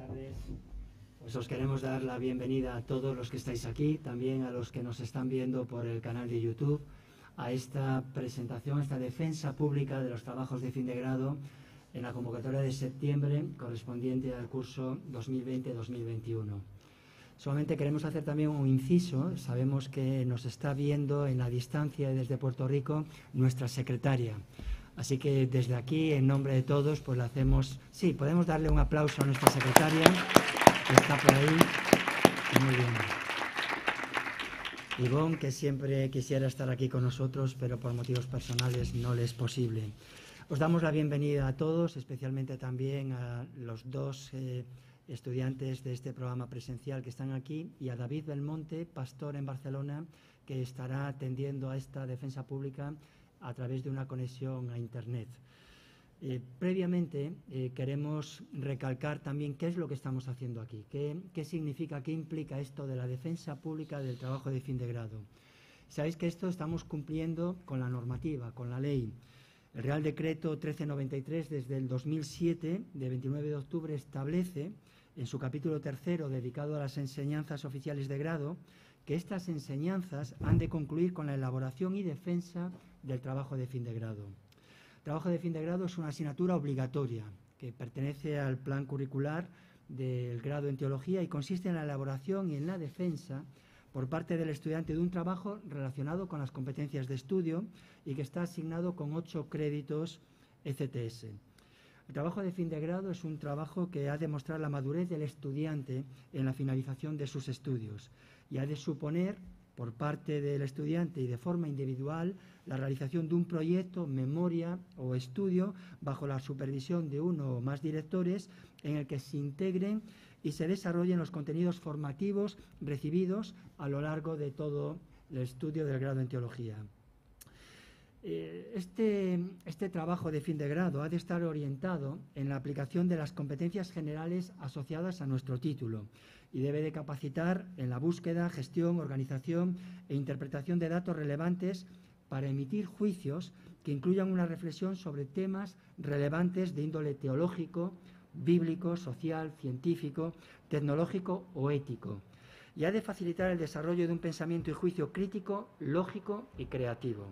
tardes. Pues os queremos dar la bienvenida a todos los que estáis aquí, también a los que nos están viendo por el canal de YouTube, a esta presentación, esta defensa pública de los trabajos de fin de grado en la convocatoria de septiembre correspondiente al curso 2020-2021. Solamente queremos hacer también un inciso. Sabemos que nos está viendo en la distancia desde Puerto Rico nuestra secretaria. Así que desde aquí, en nombre de todos, pues le hacemos... Sí, podemos darle un aplauso a nuestra secretaria, que está por ahí. Muy bien. Ivonne, que siempre quisiera estar aquí con nosotros, pero por motivos personales no le es posible. Os damos la bienvenida a todos, especialmente también a los dos estudiantes de este programa presencial que están aquí, y a David Belmonte, pastor en Barcelona, que estará atendiendo a esta defensa pública a través de una conexión a Internet. Previamente queremos recalcar también qué es lo que estamos haciendo aquí, qué significa, qué implica esto de la defensa pública del trabajo de fin de grado. Sabéis que esto estamos cumpliendo con la normativa, con la ley. El Real Decreto 1393 desde el 2007, de 29 de octubre, establece en su capítulo tercero dedicado a las enseñanzas oficiales de grado que estas enseñanzas han de concluir con la elaboración y defensa del trabajo de fin de grado. El trabajo de fin de grado es una asignatura obligatoria que pertenece al plan curricular del grado en teología y consiste en la elaboración y en la defensa por parte del estudiante de un trabajo relacionado con las competencias de estudio y que está asignado con 8 créditos ECTS. El trabajo de fin de grado es un trabajo que ha de mostrar la madurez del estudiante en la finalización de sus estudios y ha de suponer, por parte del estudiante y de forma individual, la realización de un proyecto, memoria o estudio bajo la supervisión de uno o más directores en el que se integren y se desarrollen los contenidos formativos recibidos a lo largo de todo el estudio del grado en teología. Este trabajo de fin de grado ha de estar orientado en la aplicación de las competencias generales asociadas a nuestro título y debe de capacitar en la búsqueda, gestión, organización e interpretación de datos relevantes para emitir juicios que incluyan una reflexión sobre temas relevantes de índole teológico, bíblico, social, científico, tecnológico o ético, y ha de facilitar el desarrollo de un pensamiento y juicio crítico, lógico y creativo.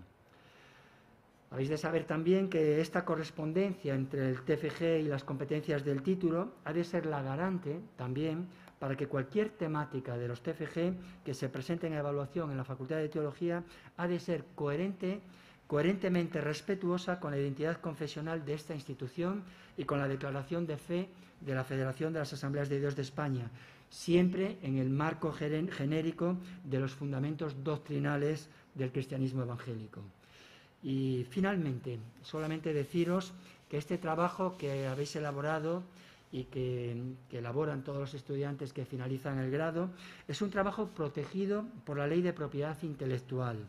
Habéis de saber también que esta correspondencia entre el TFG y las competencias del título ha de ser la garante también para que cualquier temática de los TFG que se presente en evaluación en la Facultad de Teología ha de ser coherentemente respetuosa con la identidad confesional de esta institución y con la declaración de fe de la Federación de las Asambleas de Dios de España, siempre en el marco genérico de los fundamentos doctrinales del cristianismo evangélico. Y finalmente, solamente deciros que este trabajo que habéis elaborado y que elaboran todos los estudiantes que finalizan el grado es un trabajo protegido por la Ley de Propiedad Intelectual.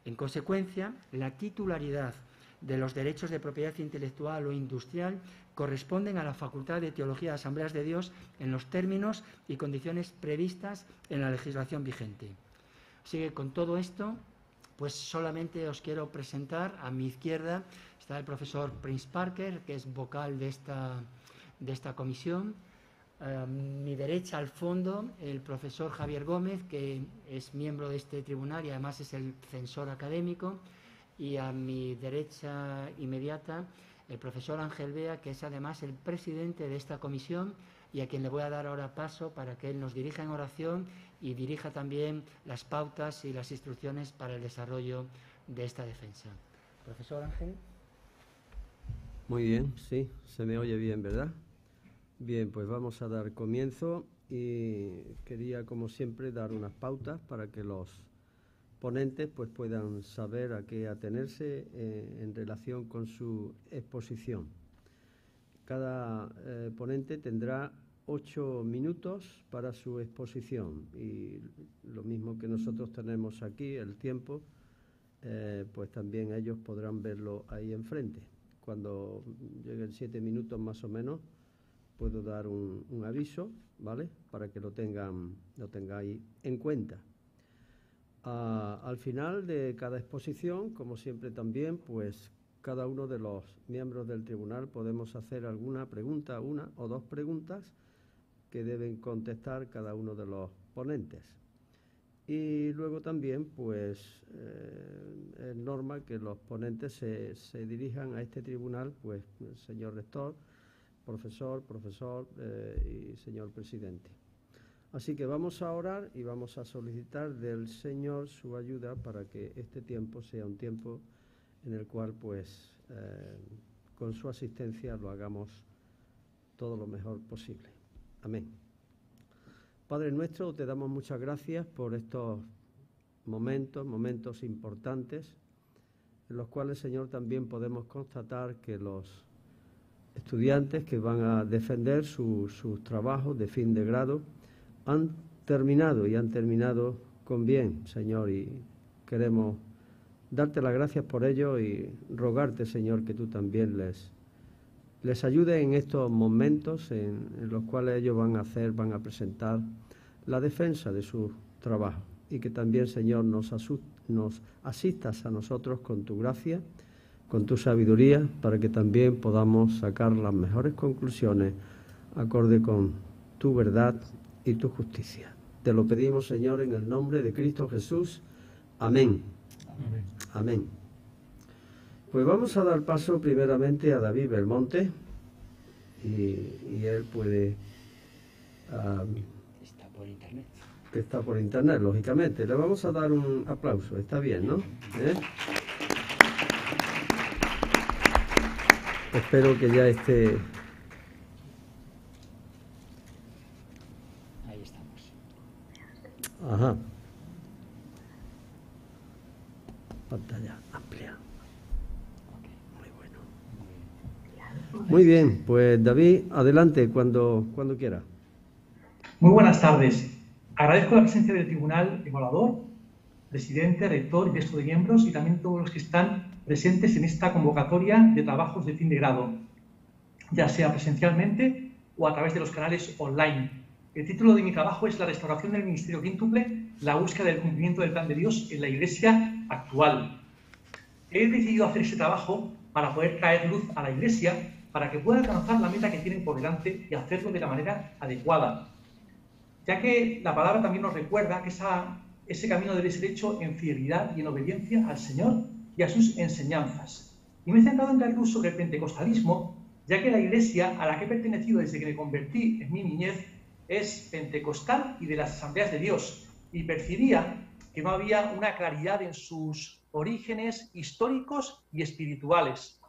En consecuencia, la titularidad de los derechos de propiedad intelectual o industrial corresponden a la Facultad de Teología de Asambleas de Dios en los términos y condiciones previstas en la legislación vigente. Así que con todo esto, pues solamente os quiero presentar. A mi izquierda está el profesor Prince Parker, que es vocal de esta comisión. A mi derecha, al fondo, el profesor Javier Gómez, que es miembro de este tribunal y además es el censor académico. Y a mi derecha inmediata, el profesor Ángel Bea, que es además el presidente de esta comisión y a quien le voy a dar ahora paso para que él nos dirija en oración y dirija también las pautas y las instrucciones para el desarrollo de esta defensa. Profesor Ángel. Muy bien, sí, se me oye bien, ¿verdad? Bien, pues vamos a dar comienzo y quería, como siempre, dar unas pautas para que los ponentes pues puedan saber a qué atenerse en relación con su exposición. Cada ponente tendrá 8 minutos para su exposición y lo mismo que nosotros tenemos aquí, el tiempo, pues también ellos podrán verlo ahí enfrente. Cuando lleguen 7 minutos más o menos, puedo dar un aviso, ¿vale? Para que lo tengáis en cuenta. Al final de cada exposición, como siempre también, pues cada uno de los miembros del tribunal podemos hacer alguna pregunta, una o dos preguntas, que deben contestar cada uno de los ponentes. Y luego también, pues, es normal que los ponentes se dirijan a este tribunal, pues, señor rector, profesor y señor presidente. Así que vamos a orar y vamos a solicitar del Señor su ayuda para que este tiempo sea un tiempo en el cual, pues, con su asistencia lo hagamos todo lo mejor posible. Amén. Padre nuestro, te damos muchas gracias por estos momentos importantes, en los cuales, Señor, también podemos constatar que los estudiantes que van a defender sus trabajos de fin de grado han terminado con bien, Señor, y queremos darte las gracias por ello y rogarte, Señor, que tú también les ayudes en estos momentos en los cuales ellos van a presentar la defensa de su trabajo, y que también, Señor, nos asistas a nosotros con tu gracia, con tu sabiduría, para que también podamos sacar las mejores conclusiones acorde con tu verdad y tu justicia. Te lo pedimos, Señor, en el nombre de Cristo Jesús. Amén. Amén. Amén. Pues vamos a dar paso primeramente a David Belmonte, y él puede... Está por internet. Que está por internet, lógicamente. Le vamos a dar un aplauso, está bien, ¿no? Espero que ya esté... Ahí estamos. Ajá. Pantalla amplia. Muy bueno. Muy bien, pues David, adelante cuando quiera. Muy buenas tardes. Agradezco la presencia del Tribunal Evaluador, presidente, rector y resto de miembros, y también todos los que están presentes en esta convocatoria de trabajos de fin de grado, ya sea presencialmente o a través de los canales online. El título de mi trabajo es La restauración del ministerio quíntuple, la búsqueda del cumplimiento del plan de Dios en la Iglesia actual. He decidido hacer este trabajo para poder traer luz a la Iglesia, para que pueda alcanzar la meta que tienen por delante y hacerlo de la manera adecuada, ya que la palabra también nos recuerda que ese camino debe ser hecho en fidelidad y en obediencia al Señor y a sus enseñanzas. Y me he centrado en dar luz sobre el pentecostalismo, ya que la Iglesia a la que he pertenecido desde que me convertí en mi niñez es pentecostal y de las asambleas de Dios, y percibía que no había una claridad en sus orígenes históricos y espirituales.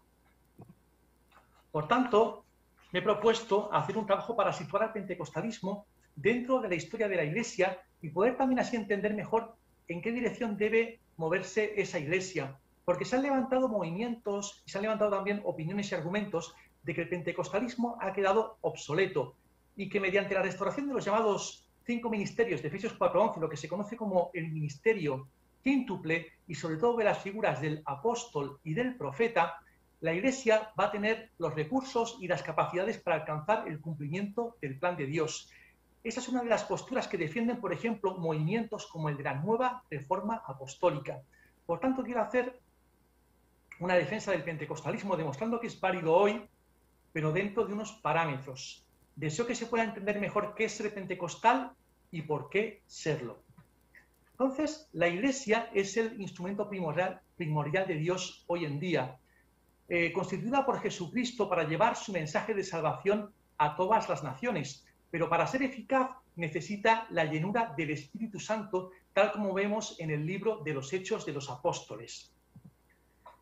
Por tanto, me he propuesto hacer un trabajo para situar al pentecostalismo dentro de la historia de la Iglesia y poder también así entender mejor en qué dirección debe moverse esa Iglesia. Porque se han levantado movimientos y se han levantado también opiniones y argumentos de que el pentecostalismo ha quedado obsoleto y que mediante la restauración de los llamados 5 ministerios de Efesios 4:11, lo que se conoce como el ministerio quíntuple, y sobre todo de las figuras del apóstol y del profeta, la Iglesia va a tener los recursos y las capacidades para alcanzar el cumplimiento del plan de Dios. Esa es una de las posturas que defienden, por ejemplo, movimientos como el de la Nueva Reforma Apostólica. Por tanto, quiero hacer una defensa del pentecostalismo, demostrando que es válido hoy, pero dentro de unos parámetros. Deseo que se pueda entender mejor qué es ser pentecostal y por qué serlo. Entonces, la Iglesia es el instrumento primordial de Dios hoy en día, constituida por Jesucristo para llevar su mensaje de salvación a todas las naciones. Pero para ser eficaz necesita la llenura del Espíritu Santo, tal como vemos en el libro de los Hechos de los Apóstoles.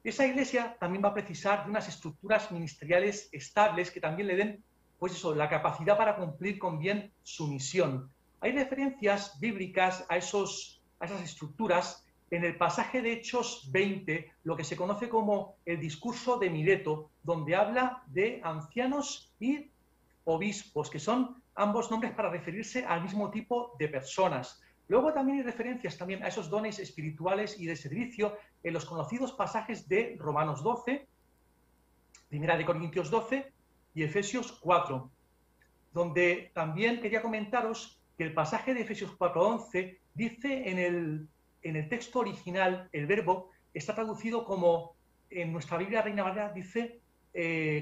Esa Iglesia también va a precisar de unas estructuras ministeriales estables que también le den, pues eso, la capacidad para cumplir con bien su misión. Hay referencias bíblicas a esas estructuras en el pasaje de Hechos 20, lo que se conoce como el discurso de Mileto, donde habla de ancianos y obispos, que son ambos nombres para referirse al mismo tipo de personas. Luego también hay referencias también a esos dones espirituales y de servicio en los conocidos pasajes de Romanos 12, Primera de Corintios 12 y Efesios 4, donde también quería comentaros que el pasaje de Efesios 4:11 dice en el texto original, el verbo está traducido como, en nuestra Biblia Reina Valera dice,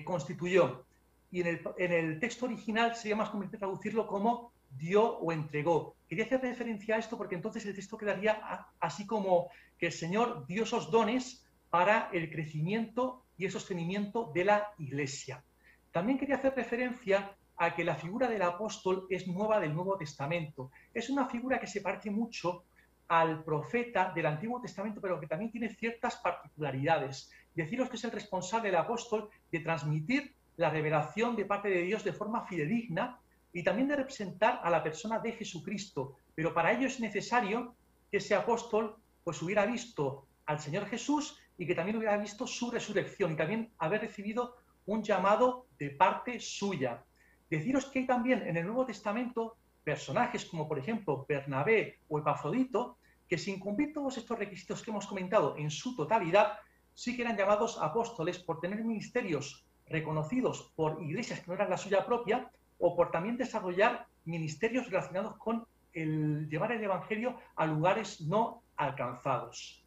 constituyó. y en el texto original sería más conveniente traducirlo como dio o entregó. Quería hacer referencia a esto porque entonces el texto quedaría así como que el Señor dio esos dones para el crecimiento y el sostenimiento de la Iglesia. También quería hacer referencia a que la figura del apóstol es nueva del Nuevo Testamento. Es una figura que se parece mucho al profeta del Antiguo Testamento, pero que también tiene ciertas particularidades. Deciros que es el responsable del apóstol de transmitir la revelación de parte de Dios de forma fidedigna y también de representar a la persona de Jesucristo. Pero para ello es necesario que ese apóstol pues hubiera visto al Señor Jesús y que también hubiera visto su resurrección y también haber recibido un llamado de parte suya. Deciros que hay también en el Nuevo Testamento personajes como por ejemplo Bernabé o Epafrodito, que sin cumplir todos estos requisitos que hemos comentado en su totalidad, sí que eran llamados apóstoles por tener ministerios reconocidos por iglesias que no eran la suya propia, o por también desarrollar ministerios relacionados con el llevar el Evangelio a lugares no alcanzados.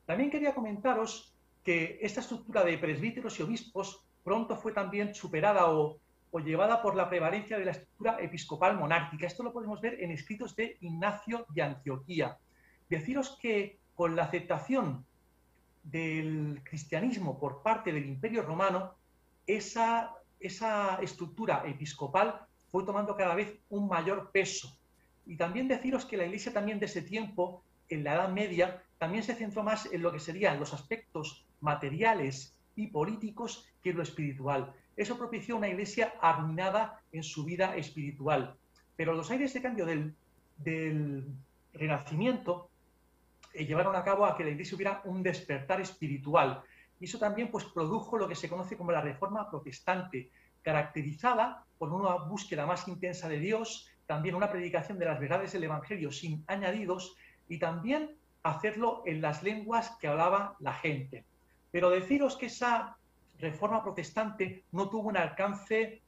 También quería comentaros que esta estructura de presbíteros y obispos pronto fue también superada o llevada por la prevalencia de la estructura episcopal monárquica. Esto lo podemos ver en escritos de Ignacio de Antioquía. Deciros que con la aceptación del cristianismo por parte del Imperio Romano, esa estructura episcopal fue tomando cada vez un mayor peso. Y también deciros que la Iglesia también de ese tiempo, en la Edad Media, también se centró más en lo que serían los aspectos materiales y políticos que en lo espiritual. Eso propició una Iglesia arruinada en su vida espiritual. Pero los aires de cambio del Renacimiento llevaron a cabo a que la Iglesia hubiera un despertar espiritual. Y eso también pues, produjo lo que se conoce como la Reforma Protestante, caracterizada por una búsqueda más intensa de Dios, también una predicación de las verdades del Evangelio sin añadidos y también hacerlo en las lenguas que hablaba la gente. Pero deciros que esa Reforma Protestante no tuvo un alcance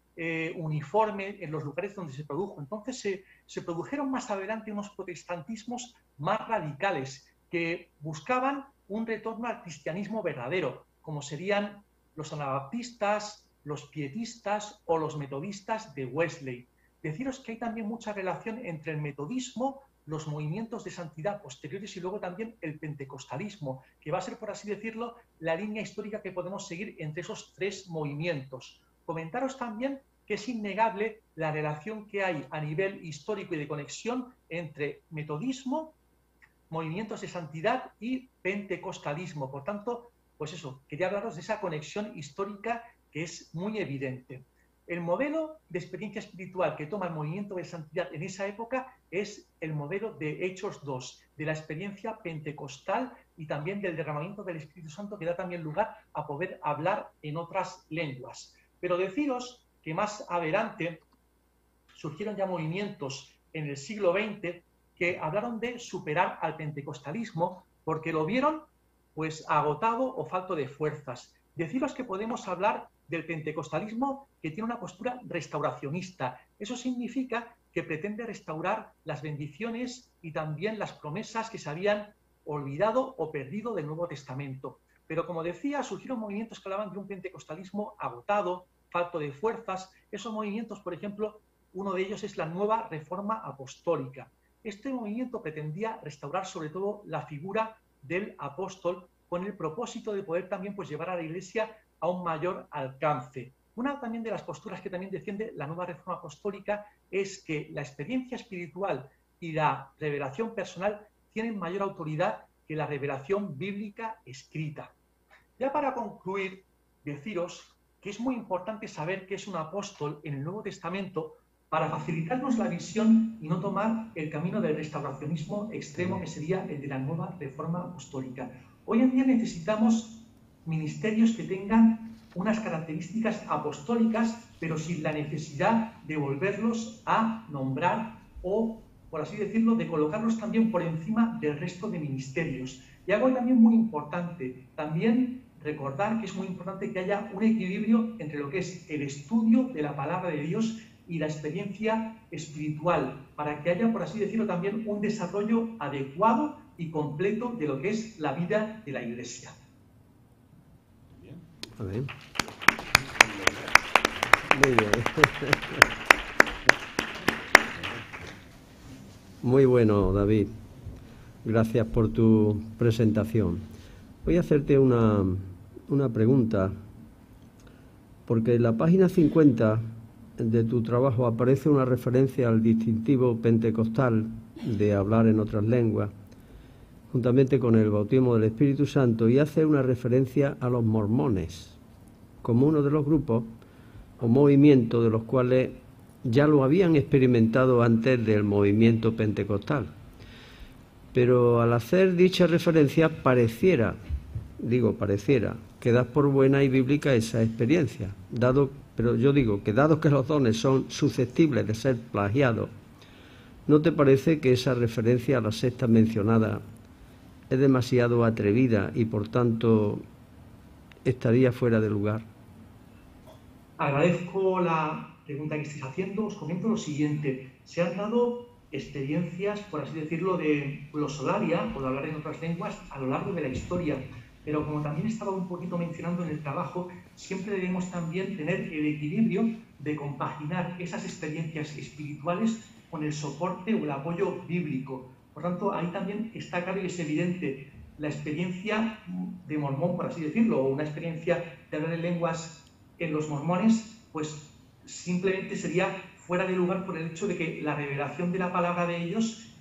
uniforme en los lugares donde se produjo. Entonces se produjeron más adelante unos protestantismos más radicales que buscaban un retorno al cristianismo verdadero, como serían los anabaptistas, los pietistas o los metodistas de Wesley. Deciros que hay también mucha relación entre el metodismo, los movimientos de santidad posteriores y luego también el pentecostalismo, que va a ser, por así decirlo, la línea histórica que podemos seguir entre esos tres movimientos. Comentaros también que es innegable la relación que hay a nivel histórico y de conexión entre metodismo, movimientos de santidad y pentecostalismo. Por tanto, pues eso, quería hablaros de esa conexión histórica que es muy evidente. El modelo de experiencia espiritual que toma el movimiento de santidad en esa época es el modelo de Hechos 2, de la experiencia pentecostal y también del derramamiento del Espíritu Santo, que da también lugar a poder hablar en otras lenguas. Pero deciros que más adelante surgieron ya movimientos en el siglo XX que hablaron de superar al pentecostalismo porque lo vieron pues agotado o falto de fuerzas. Deciros que podemos hablar del pentecostalismo que tiene una postura restauracionista. Eso significa que pretende restaurar las bendiciones y también las promesas que se habían olvidado o perdido del Nuevo Testamento. Pero como decía, surgieron movimientos que hablaban de un pentecostalismo agotado, falto de fuerzas. Esos movimientos, por ejemplo, uno de ellos es la Nueva Reforma Apostólica. Este movimiento pretendía restaurar sobre todo la figura del apóstol con el propósito de poder también pues, llevar a la Iglesia a un mayor alcance. Una también de las posturas que también defiende la Nueva Reforma Apostólica es que la experiencia espiritual y la revelación personal tienen mayor autoridad que la revelación bíblica escrita. Ya para concluir, deciros que es muy importante saber qué es un apóstol en el Nuevo Testamento para facilitarnos la visión y no tomar el camino del restauracionismo extremo que sería el de la Nueva Reforma Apostólica. Hoy en día necesitamos ministerios que tengan unas características apostólicas, pero sin la necesidad de volverlos a nombrar o, por así decirlo, de colocarlos también por encima del resto de ministerios. Y algo también muy importante, también recordar que es muy importante que haya un equilibrio entre lo que es el estudio de la palabra de Dios y la experiencia espiritual, para que haya, por así decirlo, también un desarrollo adecuado y completo de lo que es la vida de la Iglesia. Amén. Muy bien. Muy bueno, David. Gracias por tu presentación. Voy a hacerte una pregunta, porque en la página 50 de tu trabajo aparece una referencia al distintivo pentecostal de hablar en otras lenguas, juntamente con el bautismo del Espíritu Santo, y hace una referencia a los mormones como uno de los grupos o movimientos de los cuales ya lo habían experimentado antes del movimiento pentecostal. Pero al hacer dicha referencia pareciera que das por buena y bíblica esa experiencia, pero yo digo que dado que los dones son susceptibles de ser plagiados, ¿no te parece que esa referencia a la secta mencionada es demasiado atrevida y por tanto estaría fuera de lugar? Agradezco la pregunta que estáis haciendo. Os comento lo siguiente. Se han dado experiencias, por así decirlo, de glosolalia, o de hablar en otras lenguas, a lo largo de la historia. Pero como también estaba un poquito mencionando en el trabajo, siempre debemos también tener el equilibrio de compaginar esas experiencias espirituales con el soporte o el apoyo bíblico. Por tanto, ahí también está claro y es evidente la experiencia de mormón, por así decirlo, o una experiencia de hablar en lenguas en los mormones, pues simplemente sería fuera de lugar por el hecho de que la revelación de la palabra de ellos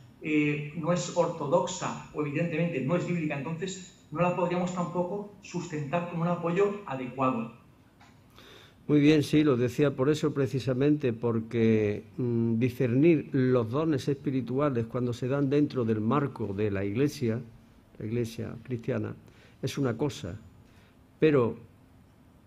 no es ortodoxa, o evidentemente no es bíblica, entonces no la podríamos tampoco sustentar como un apoyo adecuado. Muy bien, sí, lo decía por eso precisamente, porque discernir los dones espirituales cuando se dan dentro del marco de la iglesia cristiana, es una cosa, pero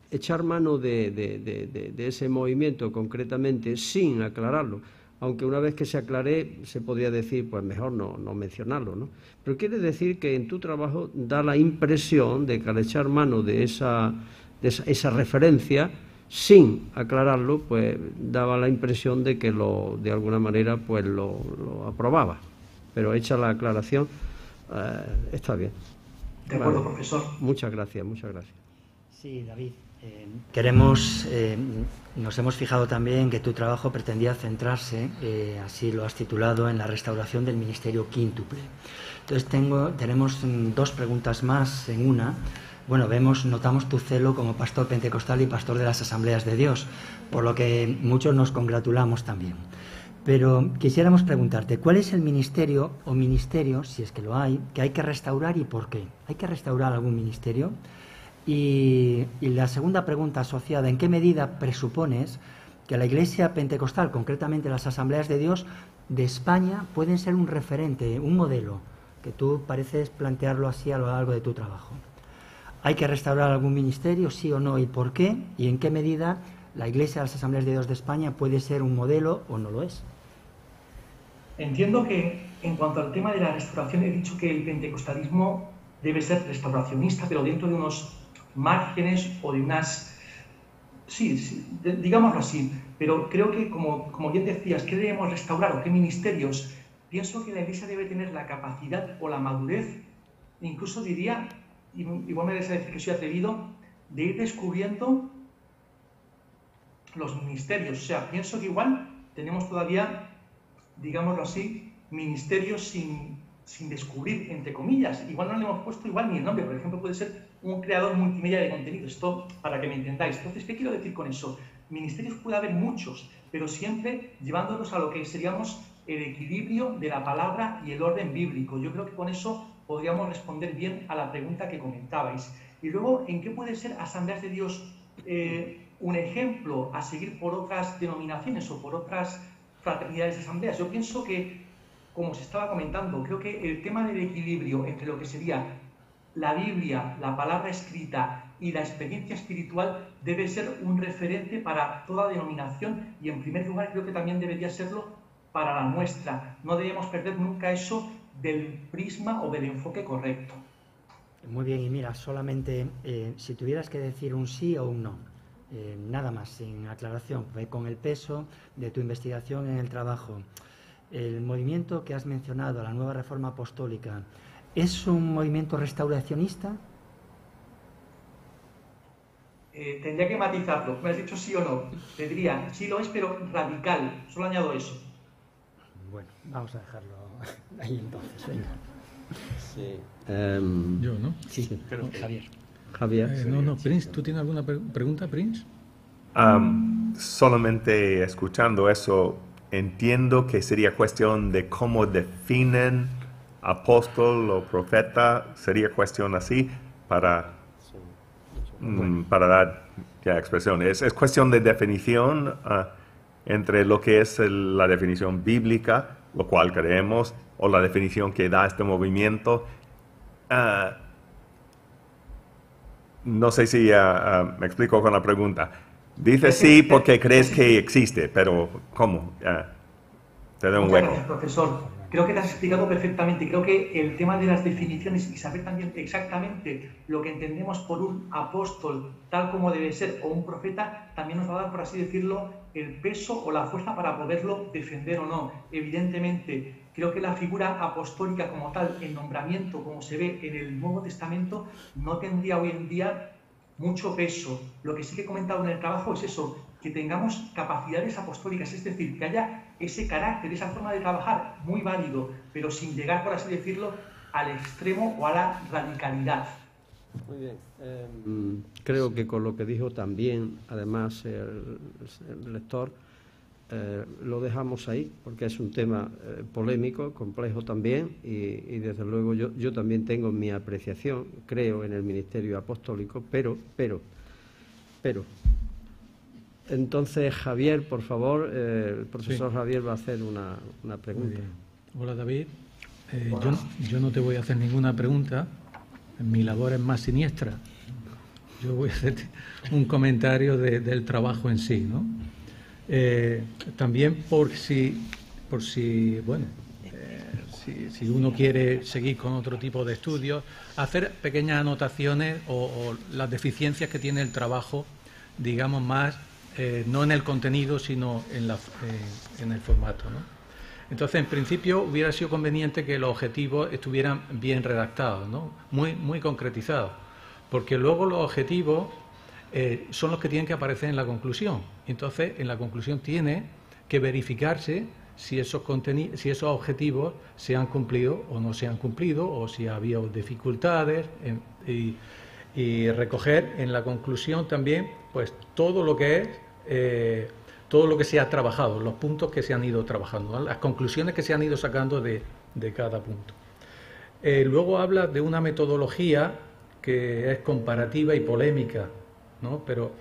echar mano de ese movimiento concretamente sin aclararlo, aunque una vez que se aclare se podría decir, pues mejor no mencionarlo, ¿no? Pero quiere decir que en tu trabajo da la impresión de que al echar mano de esa referencia, sin aclararlo, pues daba la impresión de que de alguna manera pues lo aprobaba. Pero hecha la aclaración, está bien. De acuerdo, vale. Profesor. Muchas gracias, muchas gracias. Sí, David. Nos hemos fijado también que tu trabajo pretendía centrarse, así lo has titulado, en la restauración del ministerio quíntuple. Entonces tenemos dos preguntas más en una. Bueno, notamos tu celo como pastor pentecostal y pastor de las Asambleas de Dios, por lo que muchos nos congratulamos también. Pero quisiéramos preguntarte, ¿cuál es el ministerio o ministerios, si es que lo hay, que hay que restaurar y por qué? ¿Hay que restaurar algún ministerio? Y la segunda pregunta asociada, ¿en qué medida presupones que la Iglesia pentecostal, concretamente las Asambleas de Dios de España, pueden ser un referente, un modelo, que tú pareces plantearlo así a lo largo de tu trabajo? ¿Hay que restaurar algún ministerio, sí o no, y por qué? ¿Y en qué medida la Iglesia de las Asambleas de Dios de España puede ser un modelo o no lo es? Entiendo que en cuanto al tema de la restauración he dicho que el pentecostalismo debe ser restauracionista, pero dentro de unos márgenes o de unas... Sí, digámoslo así, pero creo que, como bien decías, ¿qué debemos restaurar o qué ministerios? Pienso que la Iglesia debe tener la capacidad o la madurez, incluso diría, igual me vais a decir que soy atrevido, de ir descubriendo los ministerios. O sea, pienso que igual tenemos todavía, digámoslo así, ministerios sin descubrir, entre comillas. Igual no le hemos puesto igual ni el nombre. Por ejemplo, puede ser un creador multimedia de contenido. Esto para que me entendáis. Entonces, ¿qué quiero decir con eso? Ministerios puede haber muchos, pero siempre llevándonos a lo que seríamos el equilibrio de la palabra y el orden bíblico. Yo creo que con eso podríamos responder bien a la pregunta que comentabais. Y luego, ¿en qué puede ser Asambleas de Dios un ejemplo a seguir por otras denominaciones o por otras fraternidades de asambleas? Yo pienso que, como se estaba comentando, creo que el tema del equilibrio entre lo que sería la Biblia, la palabra escrita y la experiencia espiritual debe ser un referente para toda denominación y, en primer lugar, creo que también debería serlo para la nuestra. No debemos perder nunca eso del prisma o del enfoque correcto. Muy bien, y mira, solamente si tuvieras que decir un sí o un no, nada más, sin aclaración, con el peso de tu investigación en el trabajo, el movimiento que has mencionado, la nueva reforma apostólica, ¿es un movimiento restauracionista? tendría que matizarlo. ¿Me has dicho sí o no? Te diría, sí lo es, pero radical. Solo añado eso. Bueno, vamos a dejarlo ahí entonces. Venga. Sí. Yo, ¿no? Sí, creo que Javier. Javier. No, Prince, ¿tú tienes alguna pregunta, Prince? Solamente escuchando eso, entiendo que sería cuestión de cómo definen apóstol o profeta, sería cuestión así para dar ya expresión. Es cuestión de definición entre lo que es la definición bíblica, lo cual creemos, o la definición que da este movimiento. No sé si me explico con la pregunta. Dice sí porque crees que existe, pero ¿cómo? Te doy un hueco. Gracias, profesor. Creo que te has explicado perfectamente. Creo que el tema de las definiciones y saber también exactamente lo que entendemos por un apóstol tal como debe ser o un profeta también nos va a dar, por así decirlo, el peso o la fuerza para poderlo defender o no. Evidentemente, creo que la figura apostólica como tal, el nombramiento como se ve en el Nuevo Testamento, no tendría hoy en día mucho peso. Lo que sí que he comentado en el trabajo es eso, que tengamos capacidades apostólicas, es decir, que haya ese carácter, esa forma de trabajar muy válido, pero sin llegar, por así decirlo, al extremo o a la radicalidad. Muy bien. Creo que con lo que dijo también, además, el lector, lo dejamos ahí, porque es un tema polémico, complejo también, y desde luego yo también tengo mi apreciación, creo en el ministerio apostólico, pero. Entonces, Javier, por favor, el profesor Javier va a hacer una pregunta. Hola, David. Yo no te voy a hacer ninguna pregunta. Mi labor es más siniestra. Yo voy a hacer un comentario del trabajo en sí, ¿no? También por si uno quiere seguir con otro tipo de estudios, hacer pequeñas anotaciones o las deficiencias que tiene el trabajo, digamos más, no en el contenido, sino en el formato, ¿no? Entonces, en principio, hubiera sido conveniente que los objetivos estuvieran bien redactados, ¿no? Muy concretizados, porque luego los objetivos son los que tienen que aparecer en la conclusión. Entonces, en la conclusión tiene que verificarse si esos objetivos se han cumplido o no se han cumplido, o si ha habido dificultades, y recoger en la conclusión también pues todo lo que se ha trabajado, los puntos que se han ido trabajando, ¿no? Las conclusiones que se han ido sacando de cada punto. Luego habla de una metodología que es comparativa y polémica, ¿no? Pero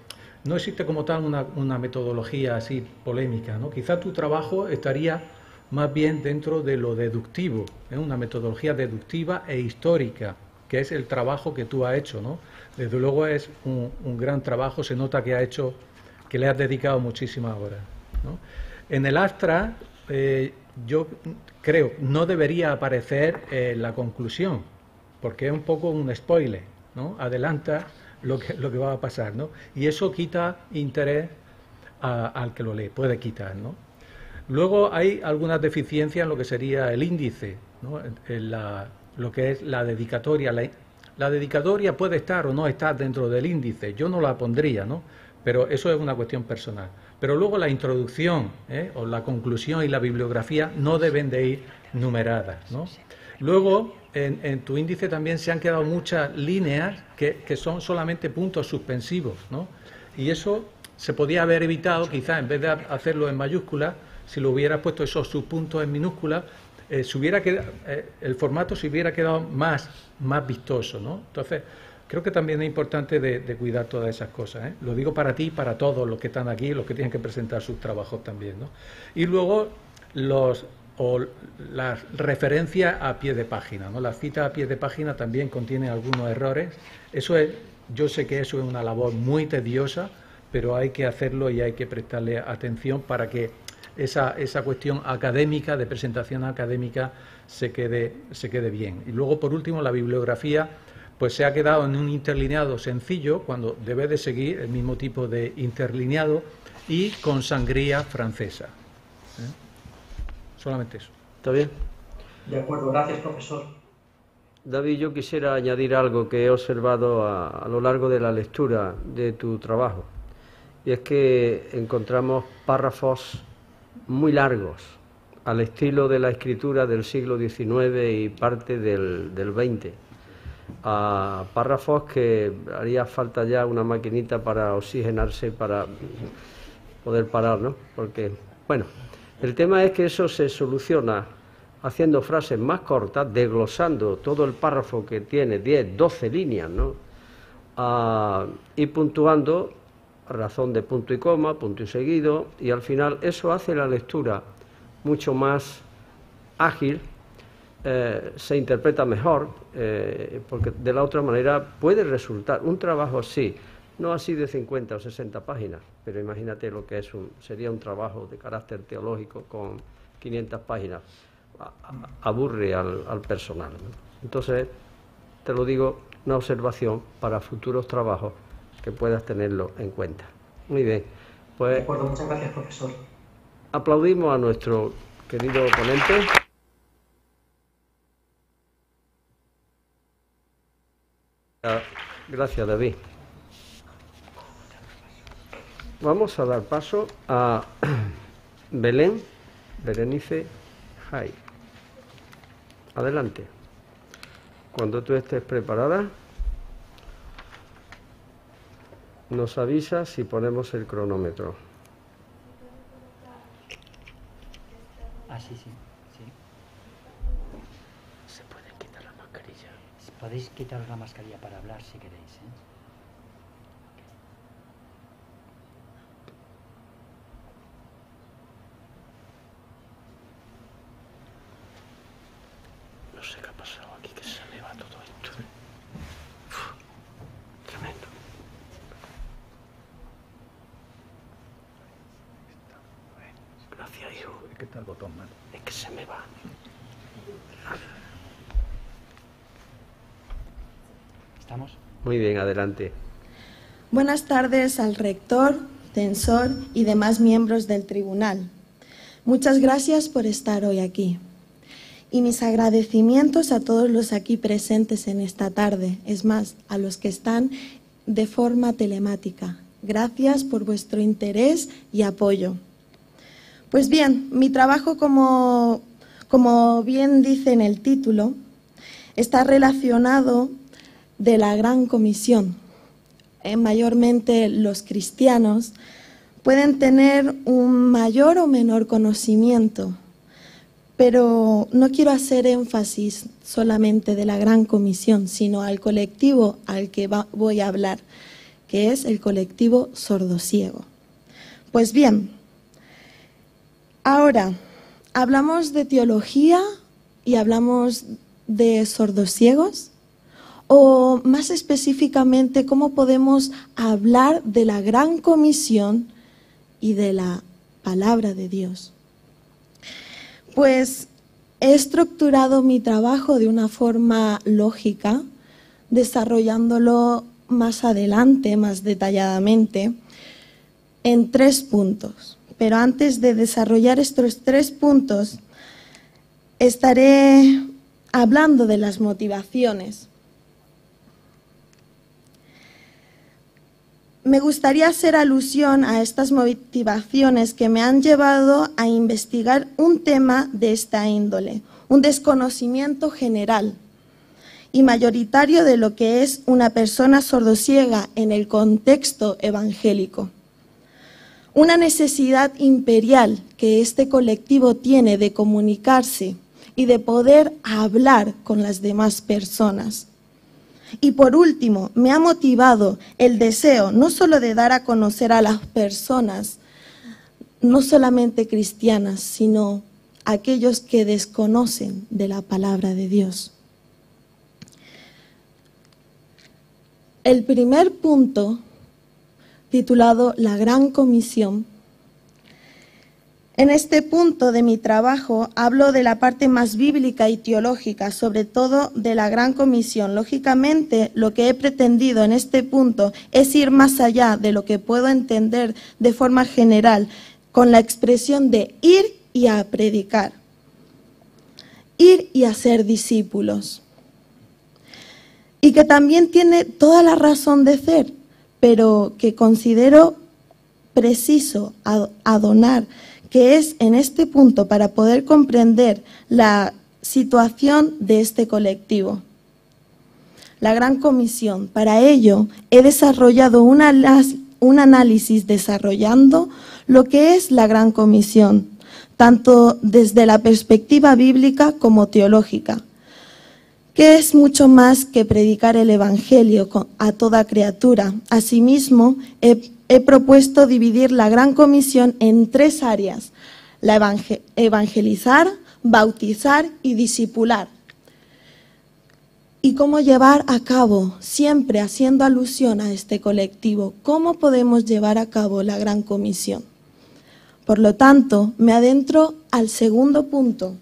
no existe como tal una metodología así polémica, ¿no? Quizá tu trabajo estaría más bien dentro de lo deductivo, una metodología deductiva e histórica, que es el trabajo que tú has hecho, ¿no? Desde luego es un gran trabajo, se nota que le has dedicado muchísimas horas, ¿no? En el abstract, yo creo, no debería aparecer la conclusión, porque es un poco un spoiler, ¿no? Adelanta lo que va a pasar, ¿no? Y eso quita interés al que lo lee, puede quitar, ¿no? Luego hay algunas deficiencias en lo que sería el índice, ¿no? Lo que es la dedicatoria. La dedicatoria puede estar o no estar dentro del índice, yo no la pondría, ¿no? Pero eso es una cuestión personal. Pero luego la introducción, o la conclusión y la bibliografía no deben de ir numeradas, ¿no? Luego, en tu índice también se han quedado muchas líneas que son solamente puntos suspensivos, ¿no? Y eso se podía haber evitado, quizás en vez de hacerlo en mayúsculas, si lo hubieras puesto esos subpuntos en minúsculas, el formato se hubiera quedado más vistoso, ¿no? Entonces, creo que también es importante de cuidar todas esas cosas, ¿eh? Lo digo para ti y para todos los que están aquí, los que tienen que presentar sus trabajos también, ¿no? Y luego las referencias a pie de página, ¿no? Las citas a pie de página también contienen algunos errores. Yo sé que eso es una labor muy tediosa, pero hay que hacerlo y hay que prestarle atención para que esa cuestión académica, de presentación académica, se quede bien. Y luego, por último, la bibliografía pues se ha quedado en un interlineado sencillo, cuando debe de seguir el mismo tipo de interlineado y con sangría francesa. Solamente eso. ¿Está bien? De acuerdo, gracias, profesor. David, yo quisiera añadir algo que he observado a lo largo de la lectura de tu trabajo, y es que encontramos párrafos muy largos, al estilo de la escritura del siglo XIX y parte del XX, a párrafos que haría falta ya una maquinita para oxigenarse para poder parar, ¿no? Porque, bueno, el tema es que eso se soluciona haciendo frases más cortas, desglosando todo el párrafo que tiene 10, 12 líneas, ¿no? Y puntuando a razón de punto y coma, punto y seguido, y al final eso hace la lectura mucho más ágil, se interpreta mejor, porque de la otra manera puede resultar un trabajo así, no así de 50 o 60 páginas, pero imagínate lo que sería un trabajo de carácter teológico con 500 páginas. Aburre al personal, ¿no? Entonces, te lo digo, una observación para futuros trabajos que puedas tenerlo en cuenta. Muy bien, pues... De acuerdo, muchas gracias, profesor. Aplaudimos a nuestro querido ponente. Gracias, David. Vamos a dar paso a Berenice Jai. Adelante. Cuando tú estés preparada, nos avisas si ponemos el cronómetro. Sí. Se puede quitar la mascarilla. Podéis quitaros la mascarilla para hablar si queréis, ¿eh? No sé qué ha pasado aquí, que se me va todo esto. Tremendo. Gracias, hijo. Es que está el botón mal. Es que se me va. ¿Estamos? Muy bien, adelante. Buenas tardes al rector, censor y demás miembros del tribunal. Muchas gracias por estar hoy aquí. Y mis agradecimientos a todos los aquí presentes en esta tarde, es más, a los que están de forma telemática. Gracias por vuestro interés y apoyo. Pues bien, mi trabajo, como bien dice en el título, está relacionado de la Gran Comisión. Mayormente los cristianos pueden tener un mayor o menor conocimiento, pero no quiero hacer énfasis solamente de la Gran Comisión, sino al colectivo al que voy a hablar, que es el colectivo sordociego. Pues bien, ahora hablamos de teología y hablamos de sordociegos, o más específicamente, cómo podemos hablar de la Gran Comisión y de la palabra de Dios. Pues he estructurado mi trabajo de una forma lógica, desarrollándolo más adelante, más detalladamente, en 3 puntos. Pero antes de desarrollar estos 3 puntos, estaré hablando de las motivaciones. Me gustaría hacer alusión a estas motivaciones que me han llevado a investigar un tema de esta índole, un desconocimiento general y mayoritario de lo que es una persona sordociega en el contexto evangélico. Una necesidad imperial que este colectivo tiene de comunicarse y de poder hablar con las demás personas. Y por último, me ha motivado el deseo no solo de dar a conocer a las personas, no solamente cristianas, sino aquellos que desconocen de la palabra de Dios. El primer punto, titulado La Gran Comisión. En este punto de mi trabajo hablo de la parte más bíblica y teológica, sobre todo de la Gran Comisión. Lógicamente, lo que he pretendido en este punto es ir más allá de lo que puedo entender de forma general con la expresión de ir y a predicar, ir y a ser discípulos. y que también tiene toda la razón de ser, pero que considero preciso adonar que es en este punto para poder comprender la situación de este colectivo. La Gran Comisión. Para ello, he desarrollado un análisis desarrollando lo que es la Gran Comisión, tanto desde la perspectiva bíblica como teológica, que es mucho más que predicar el Evangelio a toda criatura. Asimismo, he propuesto dividir la Gran Comisión en 3 áreas: evangelizar, bautizar y discipular. Y cómo llevar a cabo, siempre haciendo alusión a este colectivo, cómo podemos llevar a cabo la Gran Comisión. Por lo tanto, me adentro al segundo punto,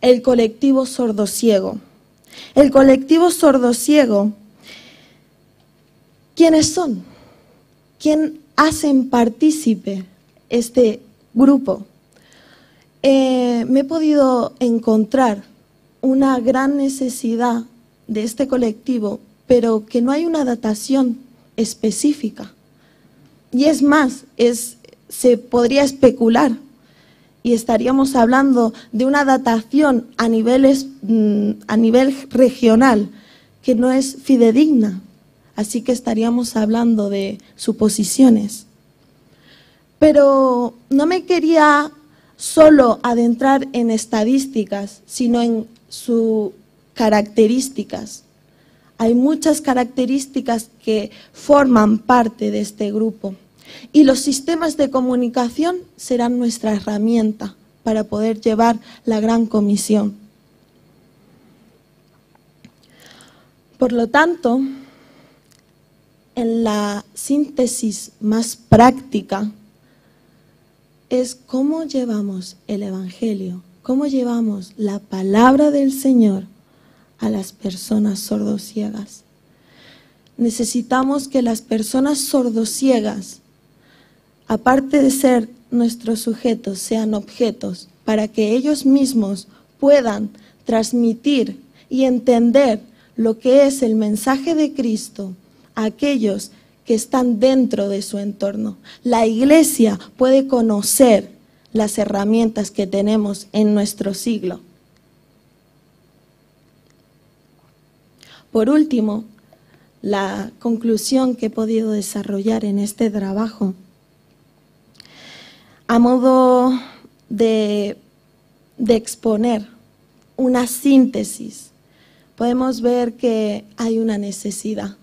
el colectivo sordociego. El colectivo sordociego, ¿quiénes son? ¿Quién hacen partícipe este grupo? Me he podido encontrar una gran necesidad de este colectivo, pero que no hay una datación específica. Y es más, se podría especular y estaríamos hablando de una datación a nivel regional que no es fidedigna, así que estaríamos hablando de suposiciones. Pero no me quería solo adentrar en estadísticas, sino en sus características. Hay muchas características que forman parte de este grupo y los sistemas de comunicación serán nuestra herramienta para poder llevar la Gran Comisión. Por lo tanto, en la síntesis más práctica es cómo llevamos el Evangelio, cómo llevamos la palabra del Señor a las personas sordociegas. Necesitamos que las personas sordociegas, aparte de ser nuestros sujetos, sean objetos, para que ellos mismos puedan transmitir y entender lo que es el mensaje de Cristo a aquellos que están dentro de su entorno. La Iglesia puede conocer las herramientas que tenemos en nuestro siglo. Por último, la conclusión que he podido desarrollar en este trabajo, a modo de exponer una síntesis, podemos ver que hay una necesidad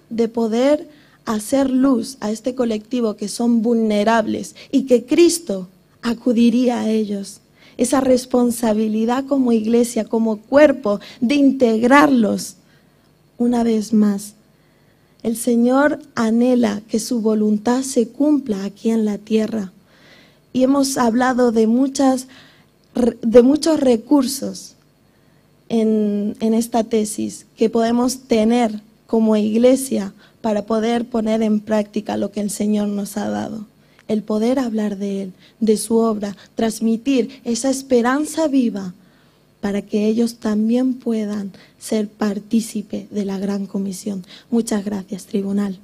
de poder hacer luz a este colectivo que son vulnerables y que Cristo acudiría a ellos. Esa responsabilidad como iglesia, como cuerpo, de integrarlos una vez más. El Señor anhela que su voluntad se cumpla aquí en la tierra. Y hemos hablado de muchos recursos en esta tesis que podemos tener como iglesia para poder poner en práctica lo que el Señor nos ha dado. El poder hablar de Él, de su obra, transmitir esa esperanza viva para que ellos también puedan ser partícipe de la Gran Comisión. Muchas gracias, tribunal.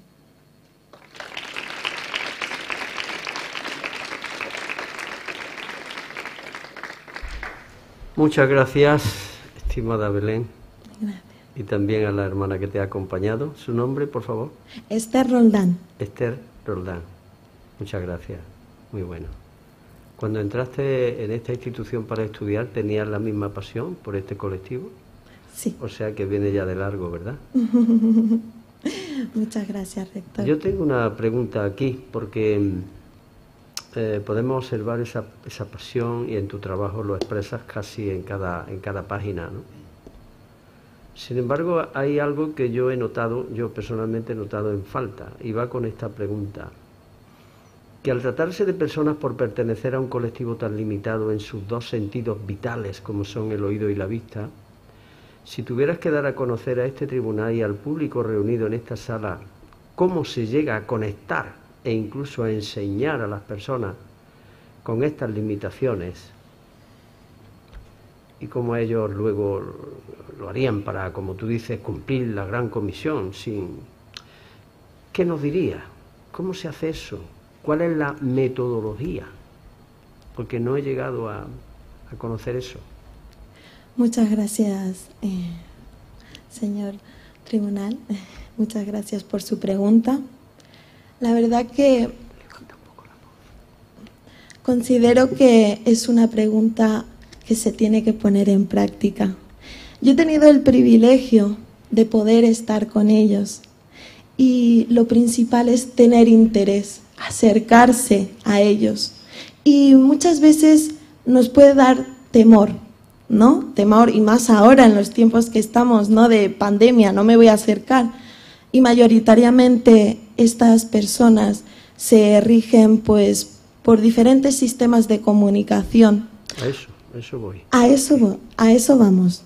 Muchas gracias, estimada Belén. Gracias. Y también a la hermana que te ha acompañado. ¿Su nombre, por favor? Esther Roldán. Esther Roldán. Muchas gracias. Muy bueno. Cuando entraste en esta institución para estudiar, ¿tenías la misma pasión por este colectivo? Sí. O sea que viene ya de largo, ¿verdad? Muchas gracias, rector. Yo tengo una pregunta aquí, porque podemos observar esa pasión y en tu trabajo lo expresas casi en cada página, ¿no? Sin embargo, hay algo que yo personalmente he notado en falta, y va con esta pregunta. Que al tratarse de personas por pertenecer a un colectivo tan limitado en sus dos sentidos vitales como son el oído y la vista, si tuvieras que dar a conocer a este tribunal y al público reunido en esta sala cómo se llega a conectar e incluso a enseñar a las personas con estas limitaciones, y cómo ellos luego lo harían para, como tú dices, cumplir la gran comisión. ¿Qué nos diría? ¿Cómo se hace eso? ¿Cuál es la metodología? Porque no he llegado a conocer eso. Muchas gracias, señor tribunal. Muchas gracias por su pregunta. La verdad que considero que es una pregunta que se tiene que poner en práctica. Yo he tenido el privilegio de poder estar con ellos y lo principal es tener interés, acercarse a ellos. Y muchas veces nos puede dar temor, ¿no? Temor, y más ahora en los tiempos que estamos, ¿no? De pandemia, no me voy a acercar. Y mayoritariamente estas personas se rigen pues por diferentes sistemas de comunicación. A eso voy. A eso vamos.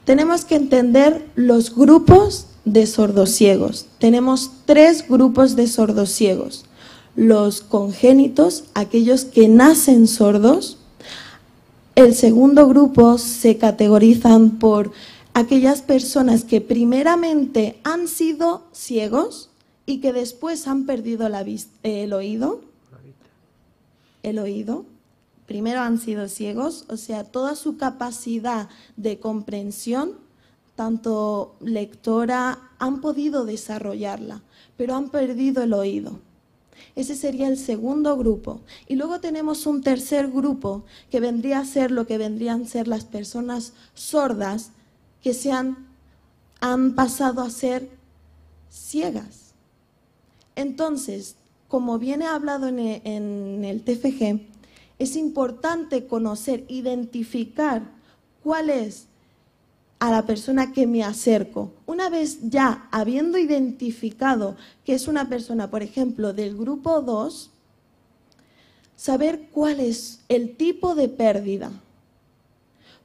Tenemos que entender los grupos de sordociegos. Tenemos 3 grupos de sordociegos. Los congénitos, aquellos que nacen sordos. El segundo grupo se categorizan por aquellas personas que primeramente han sido ciegos y que después han perdido el oído. Primero han sido ciegos, o sea, toda su capacidad de comprensión, tanto lectora, han podido desarrollarla, pero han perdido el oído. Ese sería el segundo grupo. Y luego tenemos un tercer grupo que vendría a ser lo que vendrían a ser las personas sordas que han pasado a ser ciegas. Entonces, como viene hablado en el TFG, es importante conocer, identificar cuál es a la persona que me acerco. Una vez ya habiendo identificado que es una persona, por ejemplo, del grupo 2, saber cuál es el tipo de pérdida.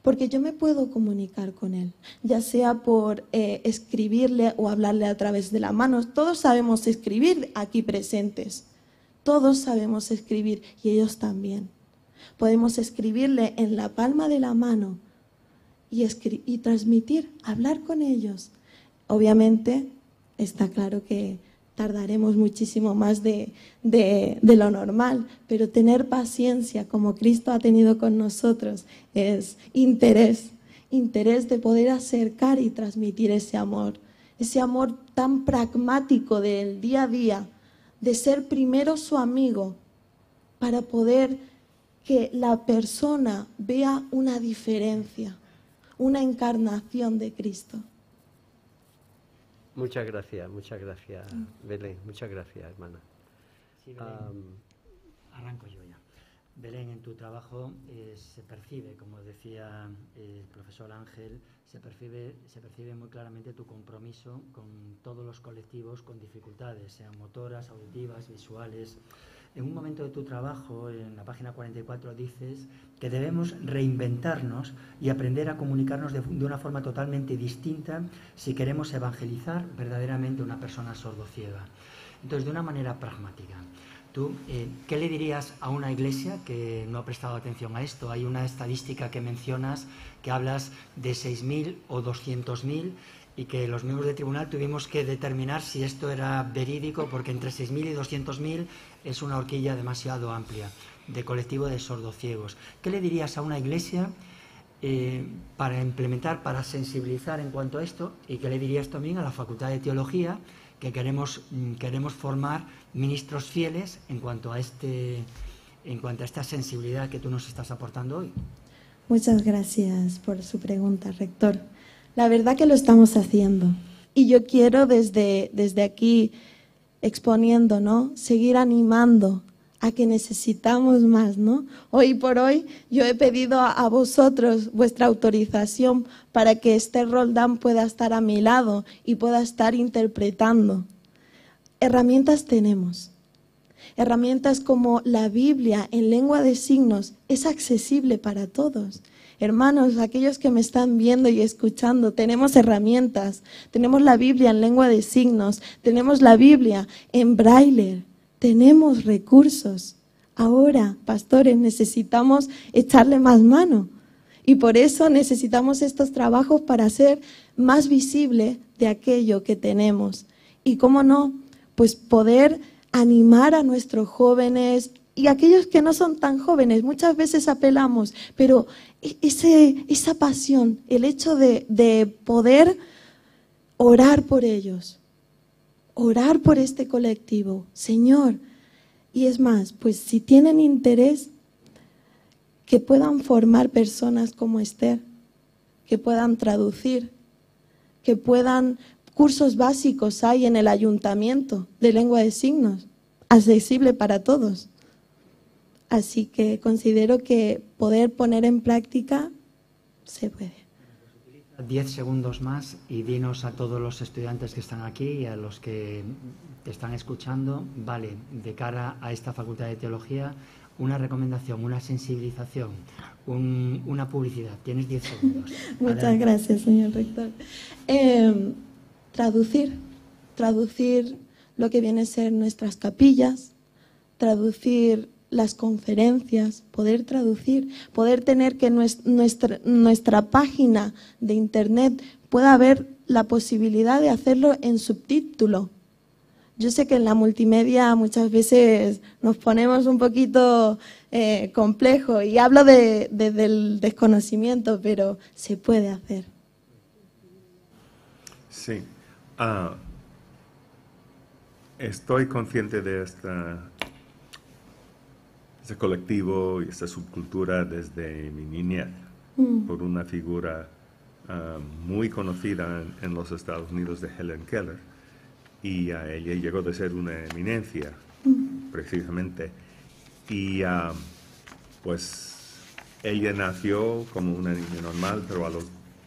Porque yo me puedo comunicar con él, ya sea por escribirle o hablarle a través de la mano. Todos sabemos escribir aquí presentes. Todos sabemos escribir y ellos también. Podemos escribirle en la palma de la mano y transmitir, hablar con ellos. Obviamente está claro que tardaremos muchísimo más de lo normal, pero tener paciencia como Cristo ha tenido con nosotros es interés de poder acercar y transmitir ese amor tan pragmático del día a día, de ser primero su amigo para poder que la persona vea una diferencia, una encarnación de Cristo. Muchas gracias, Belén. Muchas gracias, hermana. Sí, Belén. Arranco yo ya. Belén, en tu trabajo se percibe, como decía el profesor Ángel, se percibe muy claramente tu compromiso con todos los colectivos con dificultades, sean motoras, auditivas, visuales. En un momento de tu trabajo, en la página 44, dices que debemos reinventarnos y aprender a comunicarnos de una forma totalmente distinta si queremos evangelizar verdaderamente a una persona sordociega. Entonces, de una manera pragmática, ¿tú qué le dirías a una iglesia que no ha prestado atención a esto? Hay una estadística que mencionas que hablas de 6.000 o 200.000 y que los miembros del tribunal tuvimos que determinar si esto era verídico, porque entre 6.000 y 200.000 es una horquilla demasiado amplia de colectivo de sordociegos. ¿Qué le dirías a una iglesia para implementar, para sensibilizar en cuanto a esto? ¿Y qué le dirías también a la Facultad de Teología, que queremos formar ministros fieles en cuanto a esta sensibilidad que tú nos estás aportando hoy? Muchas gracias por su pregunta, rector. La verdad que lo estamos haciendo. Y yo quiero desde aquí exponiendo, ¿no? Seguir animando a que necesitamos más, ¿no? Hoy por hoy yo he pedido a vosotros vuestra autorización para que Esther Roldán pueda estar a mi lado y pueda estar interpretando. Herramientas tenemos. Herramientas como la Biblia en lengua de signos es accesible para todos. Hermanos, aquellos que me están viendo y escuchando, tenemos herramientas. Tenemos la Biblia en lengua de signos, tenemos la Biblia en braille, tenemos recursos. Ahora, pastores, necesitamos echarle más mano. Y por eso necesitamos estos trabajos para hacer más visible de aquello que tenemos. Y cómo no, pues poder animar a nuestros jóvenes y aquellos que no son tan jóvenes. Muchas veces apelamos, pero esa pasión, el hecho de poder orar por ellos, orar por este colectivo, Señor. Y es más, pues si tienen interés, que puedan formar personas como Esther, que puedan traducir, que puedan, cursos básicos hay en el ayuntamiento de lengua de signos, accesible para todos. Así que considero que poder poner en práctica se puede. 10 segundos más y dinos a todos los estudiantes que están aquí y a los que te están escuchando, vale, de cara a esta Facultad de Teología, una recomendación, una sensibilización, una publicidad. Tienes 10 segundos. Muchas gracias, señor rector. Traducir lo que viene a ser nuestras capillas, traducir las conferencias, poder traducir, poder tener que nuestra página de internet pueda haber la posibilidad de hacerlo en subtítulo. Yo sé que en la multimedia muchas veces nos ponemos un poquito complejo y hablo del desconocimiento, pero se puede hacer. Sí. Estoy consciente de este colectivo y esta subcultura desde mi niñez, por una figura muy conocida en los Estados Unidos de Helen Keller. Y ella llegó a ser una eminencia, precisamente. Y pues ella nació como una niña normal, pero a los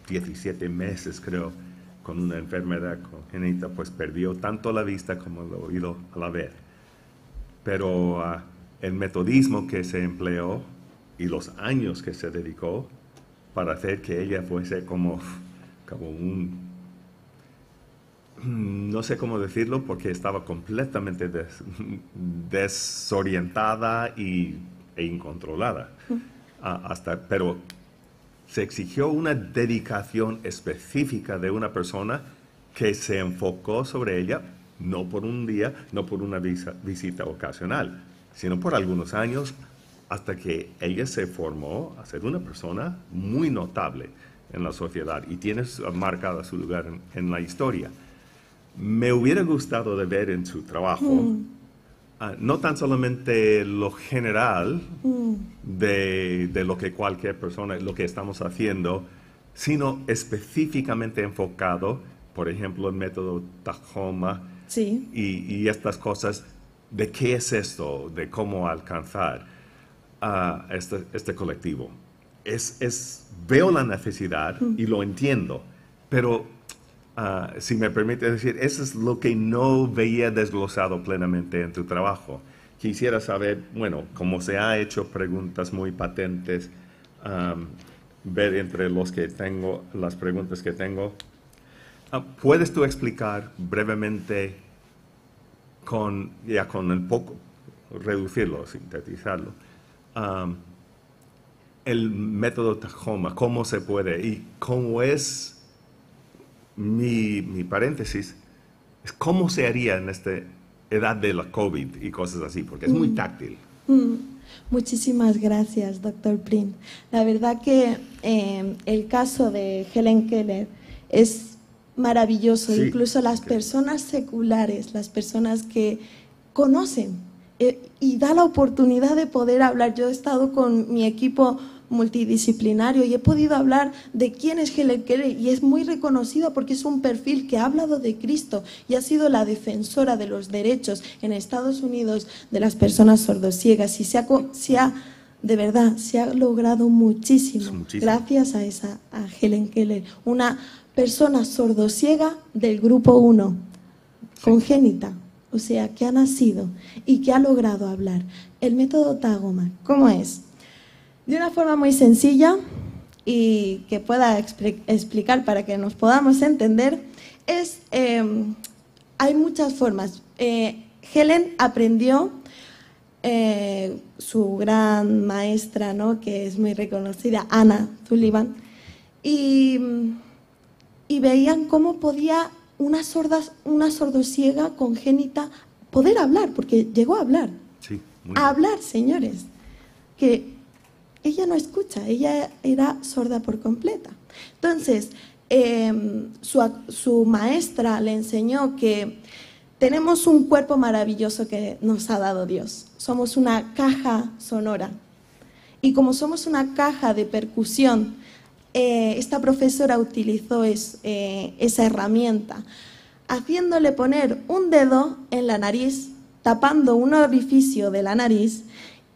17 meses, creo, con una enfermedad congénita, pues perdió tanto la vista como el oído a la vez. Pero el metodismo que se empleó y los años que se dedicó para hacer que ella fuese como un... No sé cómo decirlo porque estaba completamente desorientada e incontrolada. Pero se exigió una dedicación específica de una persona que se enfocó sobre ella, no por un día, no por una visita ocasional, sino por algunos años, hasta que ella se formó a ser una persona muy notable en la sociedad y tiene marcada su lugar en la historia. Me hubiera gustado de ver en su trabajo no tan solamente lo general de lo que cualquier persona, lo que estamos haciendo, sino específicamente enfocado, por ejemplo, el método Tahoma y estas cosas, de qué es esto, de cómo alcanzar a este colectivo. Veo la necesidad y lo entiendo, pero si me permite decir, eso es lo que no veía desglosado plenamente en tu trabajo. Quisiera saber, bueno, como se ha hecho preguntas muy patentes, ver entre las preguntas que tengo, ¿puedes tú explicar brevemente con el poco, reducirlo, sintetizarlo, el método Tahoma, cómo se puede y cómo es mi paréntesis, es cómo se haría en esta edad de la COVID y cosas así, porque es muy táctil. Muchísimas gracias, doctor Prin. La verdad que el caso de Helen Keller es maravilloso. Sí, incluso las personas seculares, las personas que conocen y da la oportunidad de poder hablar. Yo he estado con mi equipo multidisciplinario y he podido hablar de quién es Helen Keller y es muy reconocida porque es un perfil que ha hablado de Cristo y ha sido la defensora de los derechos en Estados Unidos de las personas sordociegas y de verdad se ha logrado muchísimo. Gracias a Helen Keller, una persona sordociega del grupo 1, congénita, o sea, que ha nacido y que ha logrado hablar. El método Tahoma, ¿cómo es? De una forma muy sencilla y que pueda explicar para que nos podamos entender, hay muchas formas. Helen aprendió su gran maestra, ¿no?, que es muy reconocida, Anna Sullivan, y veían cómo podía una sordosiega congénita poder hablar, porque llegó a hablar. Sí, a hablar, señores, que ella no escucha, ella era sorda por completa. Entonces, su maestra le enseñó que tenemos un cuerpo maravilloso que nos ha dado Dios. Somos una caja sonora. Y como somos una caja de percusión, esta profesora utilizó esa herramienta, haciéndole poner un dedo en la nariz, tapando un orificio de la nariz,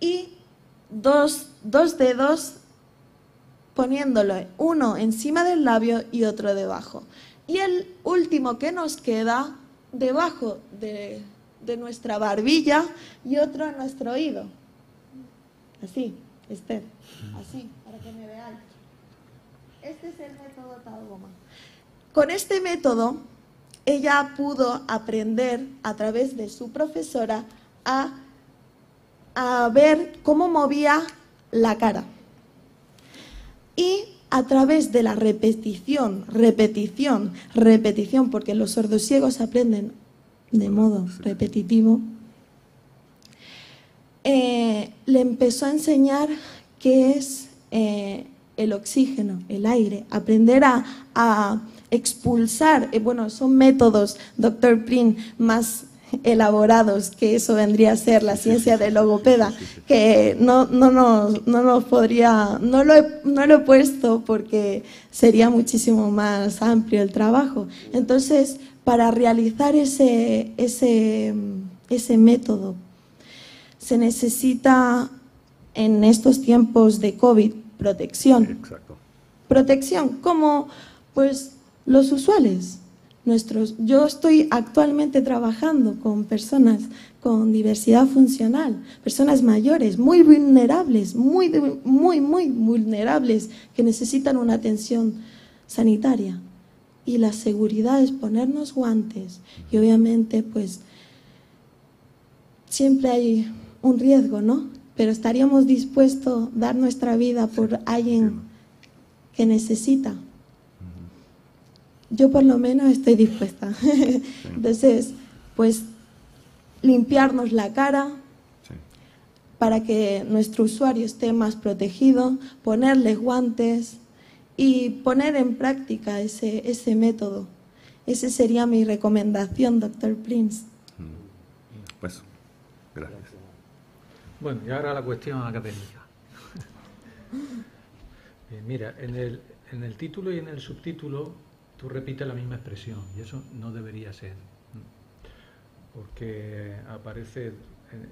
y dos dedos poniéndolo, uno encima del labio y otro debajo. Y el último que nos queda debajo de nuestra barbilla y otro en nuestro oído. Así, Esther, así, para que me veáis. Este es el método Talgoma. Con este método, ella pudo aprender a través de su profesora a ver cómo movía la cara. Y a través de la repetición, porque los sordosiegos aprenden de modo repetitivo, le empezó a enseñar qué es el oxígeno, el aire, aprender a expulsar, bueno, son métodos, Dr. Prin, más elaborados, que eso vendría a ser la ciencia del logopeda, que no lo he puesto porque sería muchísimo más amplio el trabajo. Entonces, para realizar ese método, se necesita, en estos tiempos de COVID, protección. Exacto. Protección, como pues los usuales. Yo estoy actualmente trabajando con personas con diversidad funcional, personas mayores, muy vulnerables, muy vulnerables, que necesitan una atención sanitaria. Y la seguridad es ponernos guantes. Y obviamente, pues, siempre hay un riesgo, ¿no? Pero estaríamos dispuestos a dar nuestra vida por alguien que necesita. Yo por lo menos estoy dispuesta. Entonces, pues, limpiarnos la cara para que nuestro usuario esté más protegido, ponerles guantes y poner en práctica ese método. Esa sería mi recomendación, Dr. Prince. Pues, gracias. Bueno, y ahora la cuestión académica. Bien, mira, en el título y en el subtítulo tú repites la misma expresión y eso no debería ser, porque aparece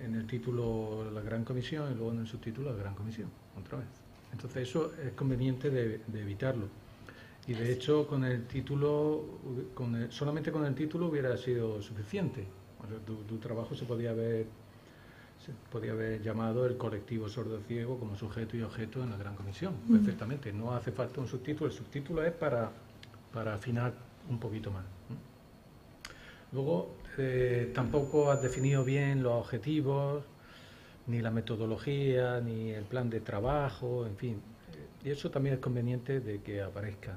en el título la Gran Comisión y luego en el subtítulo la Gran Comisión, otra vez. Entonces eso es conveniente de evitarlo. Y de hecho con el título, solamente con el título hubiera sido suficiente. O sea, tu trabajo se podía haber llamado el colectivo sordo-ciego como sujeto y objeto en la Gran Comisión, perfectamente. No hace falta un subtítulo, el subtítulo es para afinar un poquito más. Luego, tampoco has definido bien los objetivos, ni la metodología, ni el plan de trabajo, en fin. Y eso también es conveniente de que aparezca.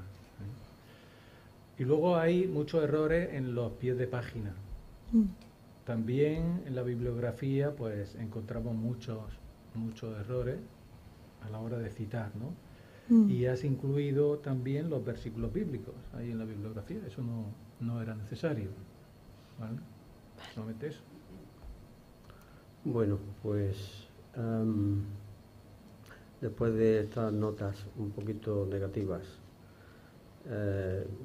Y luego hay muchos errores en los pies de página. También en la bibliografía pues encontramos muchos errores a la hora de citar, ¿no? Y has incluido también los versículos bíblicos ahí en la bibliografía, eso no era necesario, ¿vale? Solamente eso. Bueno, pues después de estas notas un poquito negativas,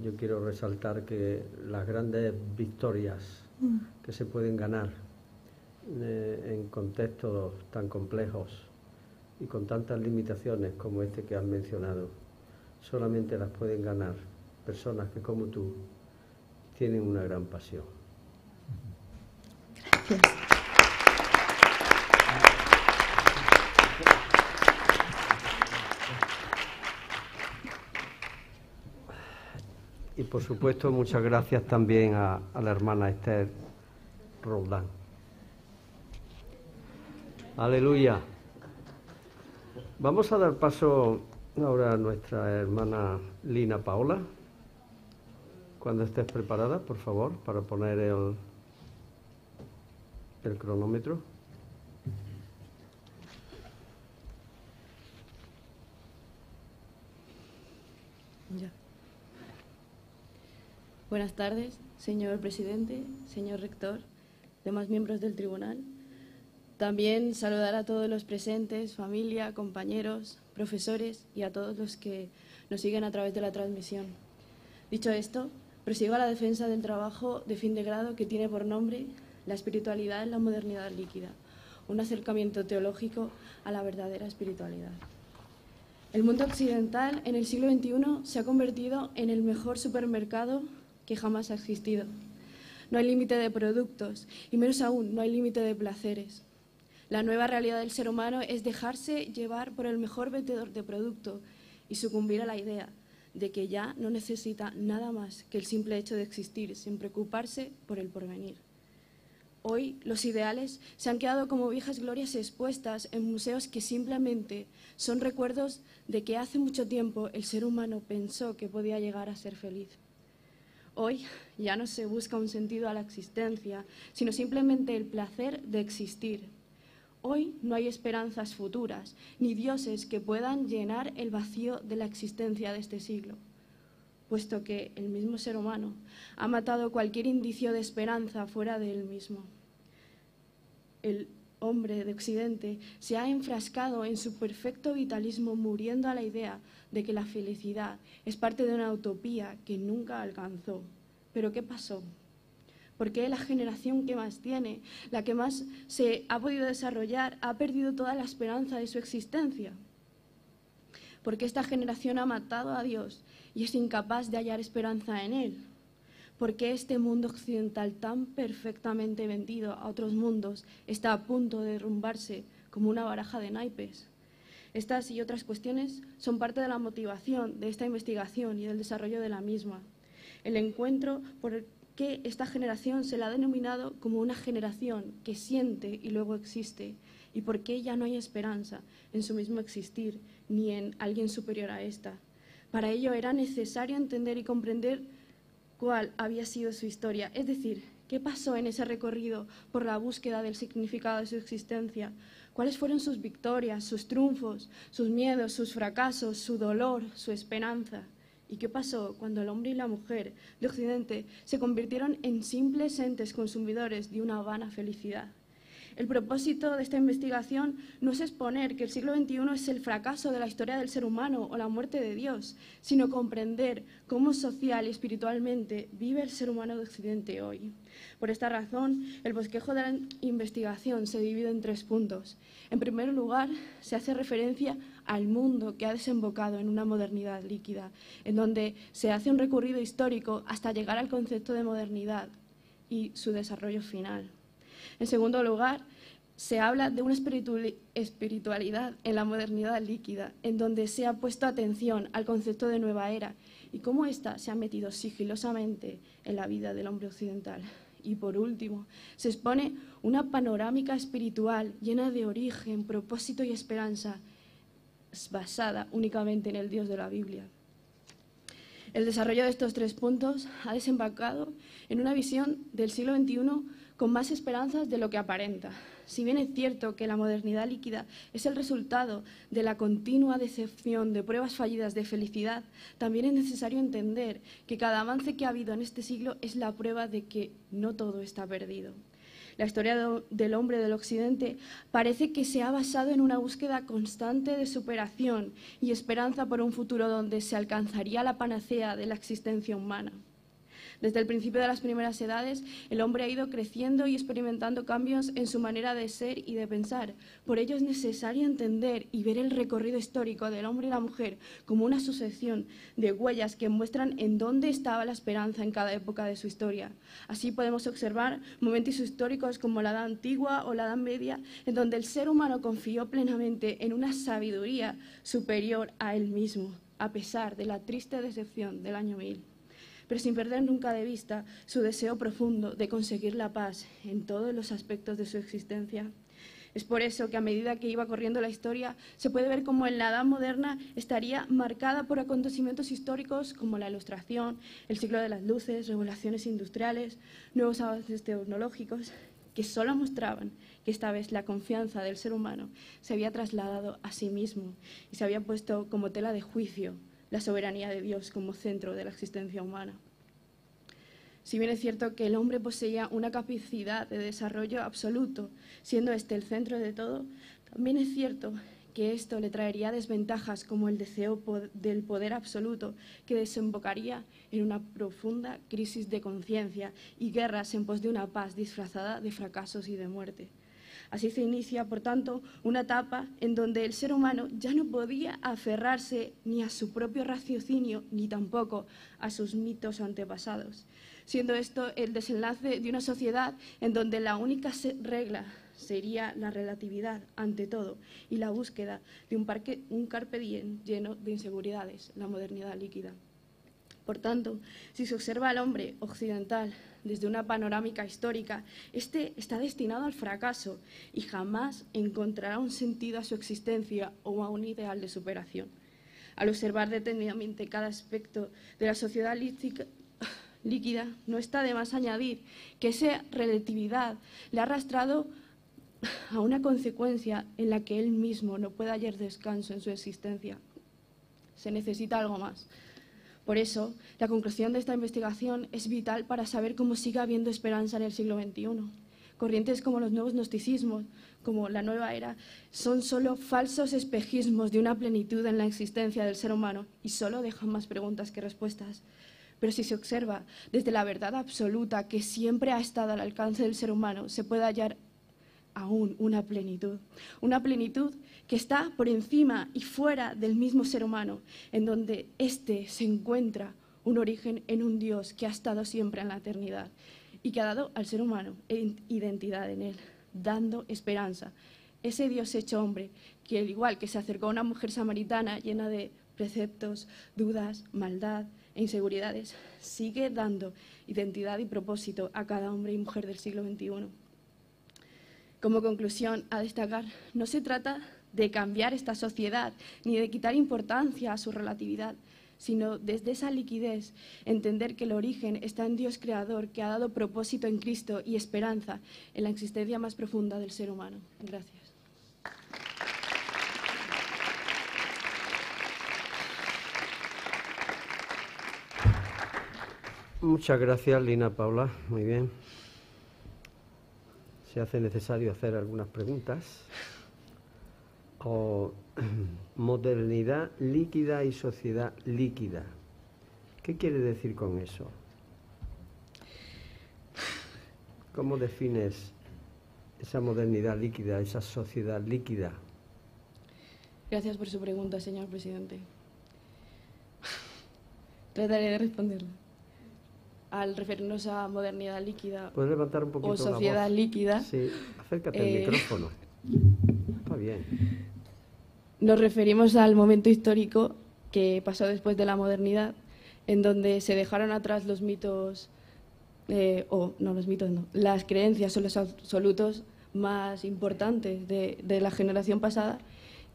yo quiero resaltar que las grandes victorias que se pueden ganar en contextos tan complejos y con tantas limitaciones como este que has mencionado, solamente las pueden ganar personas que, como tú, tienen una gran pasión. Gracias. Y por supuesto, muchas gracias también a la hermana Esther Roldán. Aleluya. Vamos a dar paso ahora a nuestra hermana Lina Paola. Cuando estés preparada, por favor, para poner el cronómetro. Ya. Buenas tardes, señor presidente, señor rector, demás miembros del tribunal. También saludar a todos los presentes, familia, compañeros, profesores y a todos los que nos siguen a través de la transmisión. Dicho esto, prosigo a la defensa del trabajo de fin de grado que tiene por nombre La espiritualidad en la modernidad líquida, un acercamiento teológico a la verdadera espiritualidad. El mundo occidental en el siglo XXI se ha convertido en el mejor supermercado que jamás ha existido. No hay límite de productos y menos aún no hay límite de placeres. La nueva realidad del ser humano es dejarse llevar por el mejor vendedor de producto y sucumbir a la idea de que ya no necesita nada más que el simple hecho de existir sin preocuparse por el porvenir. Hoy los ideales se han quedado como viejas glorias expuestas en museos que simplemente son recuerdos de que hace mucho tiempo el ser humano pensó que podía llegar a ser feliz. Hoy ya no se busca un sentido a la existencia, sino simplemente el placer de existir. Hoy no hay esperanzas futuras, ni dioses que puedan llenar el vacío de la existencia de este siglo, puesto que el mismo ser humano ha matado cualquier indicio de esperanza fuera de él mismo. El hombre de Occidente se ha enfrascado en su perfecto vitalismo, muriendo a la idea de que la felicidad es parte de una utopía que nunca alcanzó. ¿Pero qué pasó? ¿Por qué la generación que más tiene, la que más se ha podido desarrollar, ha perdido toda la esperanza de su existencia? Porque esta generación ha matado a Dios y es incapaz de hallar esperanza en Él. Porque este mundo occidental tan perfectamente vendido a otros mundos está a punto de derrumbarse como una baraja de naipes. Estas y otras cuestiones son parte de la motivación de esta investigación y del desarrollo de la misma. El encuentro por el que esta generación se la ha denominado como una generación que siente y luego existe, y por qué ya no hay esperanza en su mismo existir ni en alguien superior a esta. Para ello era necesario entender y comprender cuál había sido su historia, es decir, qué pasó en ese recorrido por la búsqueda del significado de su existencia, cuáles fueron sus victorias, sus triunfos, sus miedos, sus fracasos, su dolor, su esperanza. ¿Y qué pasó cuando el hombre y la mujer de Occidente se convirtieron en simples entes consumidores de una vana felicidad? El propósito de esta investigación no es exponer que el siglo XXI es el fracaso de la historia del ser humano o la muerte de Dios, sino comprender cómo social y espiritualmente vive el ser humano de Occidente hoy. Por esta razón, el bosquejo de la investigación se divide en 3 puntos. En primer lugar, se hace referencia al mundo que ha desembocado en una modernidad líquida, en donde se hace un recorrido histórico hasta llegar al concepto de modernidad y su desarrollo final. En segundo lugar, se habla de una espiritualidad en la modernidad líquida, en donde se ha puesto atención al concepto de nueva era y cómo ésta se ha metido sigilosamente en la vida del hombre occidental. Y por último, se expone una panorámica espiritual llena de origen, propósito y esperanza, basada únicamente en el Dios de la Biblia. El desarrollo de estos 3 puntos ha desembocado en una visión del siglo XXI con más esperanzas de lo que aparenta. Si bien es cierto que la modernidad líquida es el resultado de la continua decepción de pruebas fallidas de felicidad, también es necesario entender que cada avance que ha habido en este siglo es la prueba de que no todo está perdido. La historia del hombre del Occidente parece que se ha basado en una búsqueda constante de superación y esperanza por un futuro donde se alcanzaría la panacea de la existencia humana. Desde el principio de las primeras edades, el hombre ha ido creciendo y experimentando cambios en su manera de ser y de pensar. Por ello es necesario entender y ver el recorrido histórico del hombre y la mujer como una sucesión de huellas que muestran en dónde estaba la esperanza en cada época de su historia. Así podemos observar momentos históricos como la Edad Antigua o la Edad Media, en donde el ser humano confió plenamente en una sabiduría superior a él mismo, a pesar de la triste decepción del año 1000. Pero sin perder nunca de vista su deseo profundo de conseguir la paz en todos los aspectos de su existencia. Es por eso que a medida que iba corriendo la historia, se puede ver cómo en la Edad Moderna estaría marcada por acontecimientos históricos como la Ilustración, el siglo de las luces, revoluciones industriales, nuevos avances tecnológicos, que solo mostraban que esta vez la confianza del ser humano se había trasladado a sí mismo y se había puesto como tela de juicio la soberanía de Dios como centro de la existencia humana. Si bien es cierto que el hombre poseía una capacidad de desarrollo absoluto, siendo este el centro de todo, también es cierto que esto le traería desventajas como el deseo del poder absoluto, que desembocaría en una profunda crisis de conciencia y guerras en pos de una paz disfrazada de fracasos y de muerte. Así se inicia, por tanto, una etapa en donde el ser humano ya no podía aferrarse ni a su propio raciocinio ni tampoco a sus mitos antepasados, siendo esto el desenlace de una sociedad en donde la única regla sería la relatividad ante todo y la búsqueda de un carpe diem lleno de inseguridades, la modernidad líquida. Por tanto, si se observa al hombre occidental desde una panorámica histórica, este está destinado al fracaso y jamás encontrará un sentido a su existencia o a un ideal de superación. Al observar detenidamente cada aspecto de la sociedad líquida, no está de más añadir que esa relatividad le ha arrastrado a una consecuencia en la que él mismo no puede hallar descanso en su existencia. Se necesita algo más. Por eso, la conclusión de esta investigación es vital para saber cómo sigue habiendo esperanza en el siglo XXI. Corrientes como los nuevos gnosticismos, como la nueva era, son solo falsos espejismos de una plenitud en la existencia del ser humano y solo dejan más preguntas que respuestas. Pero si se observa desde la verdad absoluta que siempre ha estado al alcance del ser humano, se puede hallar aún una plenitud que está por encima y fuera del mismo ser humano, en donde éste se encuentra un origen en un Dios que ha estado siempre en la eternidad y que ha dado al ser humano identidad en él, dando esperanza. Ese Dios hecho hombre, que al igual que se acercó a una mujer samaritana llena de preceptos, dudas, maldad e inseguridades, sigue dando identidad y propósito a cada hombre y mujer del siglo XXI. Como conclusión a destacar, no se trata de cambiar esta sociedad ni de quitar importancia a su relatividad, sino desde esa liquidez entender que el origen está en Dios creador, que ha dado propósito en Cristo y esperanza en la existencia más profunda del ser humano. Gracias. Muchas gracias, Lina Paula. Muy bien. Se hace necesario hacer algunas preguntas. Modernidad líquida y sociedad líquida. ¿Qué quiere decir con eso? ¿Cómo defines esa modernidad líquida, esa sociedad líquida? Gracias por su pregunta, señor presidente. Trataré de responderla. Al referirnos a modernidad líquida ¿puedes levantar un poquito o sociedad la voz? líquida, Sí, acércate al micrófono. Está bien. Nos referimos al momento histórico que pasó después de la modernidad, en donde se dejaron atrás los mitos, las creencias o los absolutos más importantes de la generación pasada.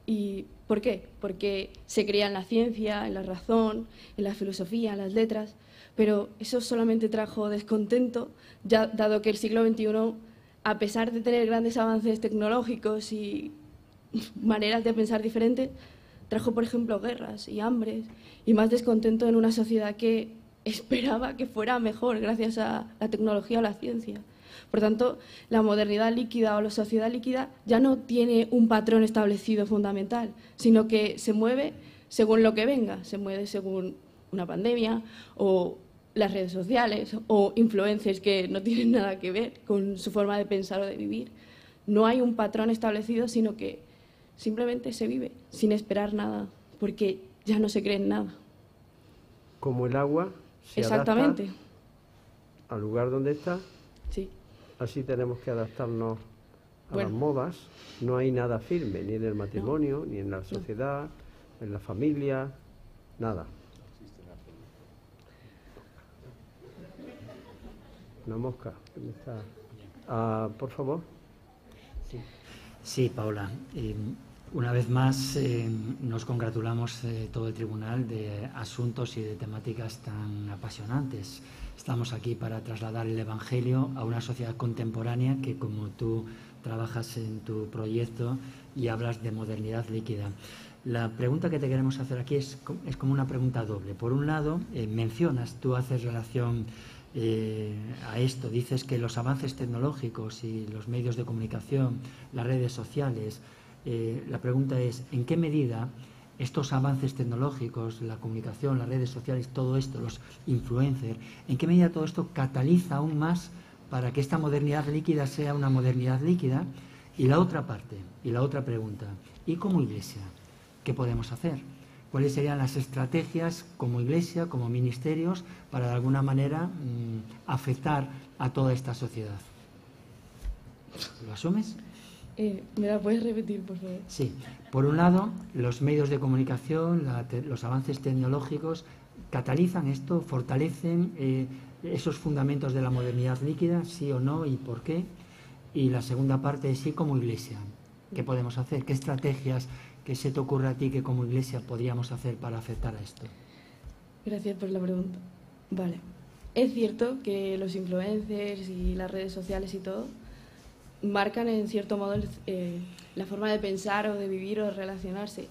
¿Y por qué? Porque se creía en la ciencia, en la razón, en la filosofía, en las letras, pero eso solamente trajo descontento, ya dado que el siglo XXI, a pesar de tener grandes avances tecnológicos y maneras de pensar diferentes, trajo, por ejemplo, guerras y hambres y más descontento en una sociedad que esperaba que fuera mejor gracias a la tecnología o la ciencia. Por tanto, la modernidad líquida o la sociedad líquida ya no tiene un patrón establecido fundamental, sino que se mueve según lo que venga, se mueve según una pandemia o las redes sociales o influencers que no tienen nada que ver con su forma de pensar o de vivir. No hay un patrón establecido, sino que simplemente se vive sin esperar nada, porque ya no se cree en nada. Como el agua se exactamente adapta al lugar donde está, sí. Así tenemos que adaptarnos a las modas. No hay nada firme, ni en el matrimonio, ni en la sociedad, en la familia, nada. Una mosca. Por favor. Sí, Paula. Una vez más nos congratulamos todo el tribunal de asuntos y de temáticas tan apasionantes. Estamos aquí para trasladar el Evangelio a una sociedad contemporánea que, como tú trabajas en tu proyecto y hablas de modernidad líquida. La pregunta que te queremos hacer aquí es como una pregunta doble. Por un lado, tú haces relación a esto, dices que los avances tecnológicos y los medios de comunicación, las redes sociales, la pregunta es, ¿en qué medida estos avances tecnológicos, la comunicación, las redes sociales, todo esto, los influencers, en qué medida todo esto cataliza aún más para que esta modernidad líquida sea una modernidad líquida? Y la otra parte, y la otra pregunta, ¿y como Iglesia qué podemos hacer? ¿Cuáles serían las estrategias como Iglesia, como ministerios, para de alguna manera afectar a toda esta sociedad? ¿Lo asumes? ¿Me la puedes repetir, por favor? Sí. Por un lado, los medios de comunicación, los avances tecnológicos catalizan esto, fortalecen esos fundamentos de la modernidad líquida, sí o no, y por qué. Y la segunda parte es sí como Iglesia. ¿Qué podemos hacer? ¿Qué estrategias que se te ocurre a ti que como Iglesia podríamos hacer para afectar a esto? Gracias por la pregunta. Vale. Es cierto que los influencers y las redes sociales y todo marcan en cierto modo la forma de pensar o de vivir o de relacionarse.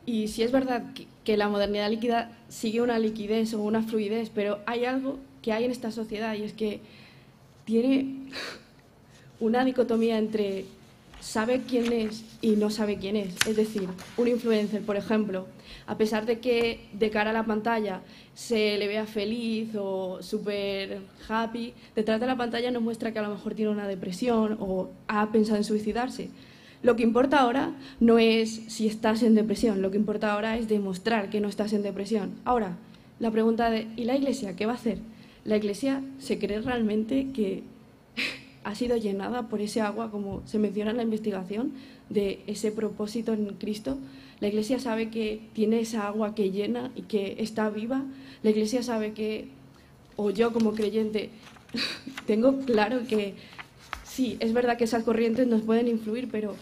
Y sí es verdad que la modernidad líquida sigue una liquidez o una fluidez, pero hay algo que hay en esta sociedad y es que tiene una dicotomía entre sabe quién es y no sabe quién es. Es decir, un influencer, por ejemplo, a pesar de que de cara a la pantalla se le vea feliz o súper happy, detrás de la pantalla nos muestra que a lo mejor tiene una depresión o ha pensado en suicidarse. Lo que importa ahora no es si estás en depresión, lo que importa ahora es demostrar que no estás en depresión. Ahora, la pregunta de ¿y la Iglesia qué va a hacer? La Iglesia se cree realmente que ha sido llenada por ese agua, como se menciona en la investigación, de ese propósito en Cristo. La Iglesia sabe que tiene esa agua que llena y que está viva. La Iglesia sabe que, o yo como creyente, tengo claro que sí, es verdad que esas corrientes nos pueden influir, pero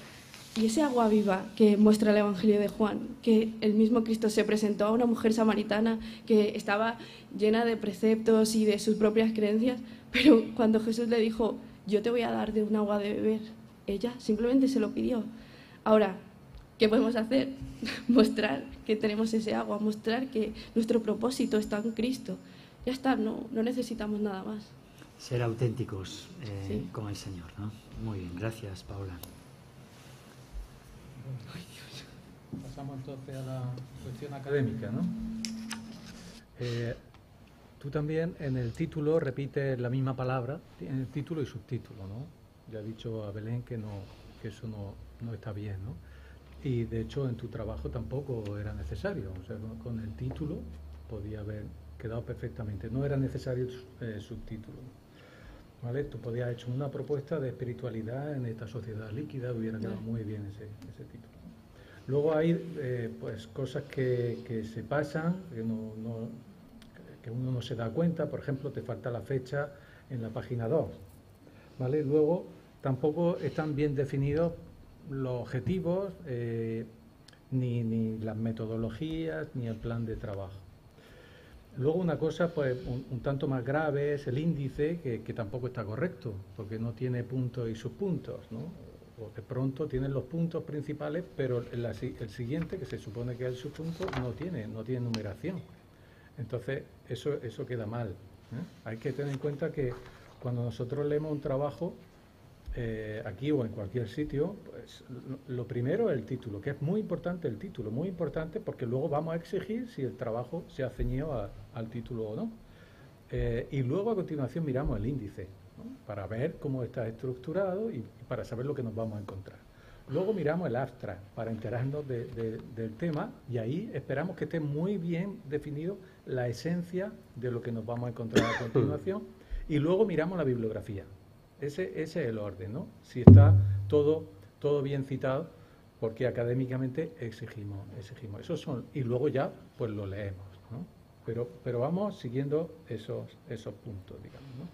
¿y ese agua viva que muestra el Evangelio de Juan? Que el mismo Cristo se presentó a una mujer samaritana que estaba llena de preceptos y de sus propias creencias, pero cuando Jesús le dijo, yo te voy a dar de un agua de beber, ella simplemente se lo pidió. Ahora, ¿qué podemos hacer? Mostrar que tenemos ese agua, mostrar que nuestro propósito está en Cristo. Ya está, no necesitamos nada más. Ser auténticos Sí. con el Señor, ¿no? Muy bien, gracias, Paula. Pasamos entonces a la cuestión académica, ¿no? Tú también en el título repites la misma palabra, en el título y subtítulo, ¿no? Ya he dicho a Belén que eso no está bien, ¿no? Y de hecho en tu trabajo tampoco era necesario, o sea, con el título podía haber quedado perfectamente, no era necesario el subtítulo, ¿vale? Tú podías haber hecho una propuesta de espiritualidad en esta sociedad líquida, hubiera quedado muy bien ese título. Luego hay pues cosas que se pasan, que uno no se da cuenta. Por ejemplo, te falta la fecha en la página 2, ¿vale? Luego tampoco están bien definidos los objetivos, ni las metodologías, ni el plan de trabajo. Luego una cosa pues un tanto más grave es el índice, que tampoco está correcto, porque no tiene puntos y subpuntos, ¿no? O de pronto tienen los puntos principales, pero el siguiente, que se supone que es el subpunto, no tiene numeración. Entonces, eso queda mal, ¿eh? Hay que tener en cuenta que cuando nosotros leemos un trabajo, aquí o en cualquier sitio, pues lo primero es el título, que es muy importante el título, muy importante, porque luego vamos a exigir si el trabajo se ha ceñido al título o no. Y luego a continuación miramos el índice, ¿no? Para ver cómo está estructurado y para saber lo que nos vamos a encontrar. Luego miramos el abstract para enterarnos del tema y ahí esperamos que esté muy bien definido la esencia de lo que nos vamos a encontrar a continuación y luego miramos la bibliografía. Ese es el orden, ¿no? Si está todo bien citado, porque académicamente exigimos. Esos son, y luego ya pues lo leemos, ¿no? Pero vamos siguiendo esos puntos, digamos, ¿no?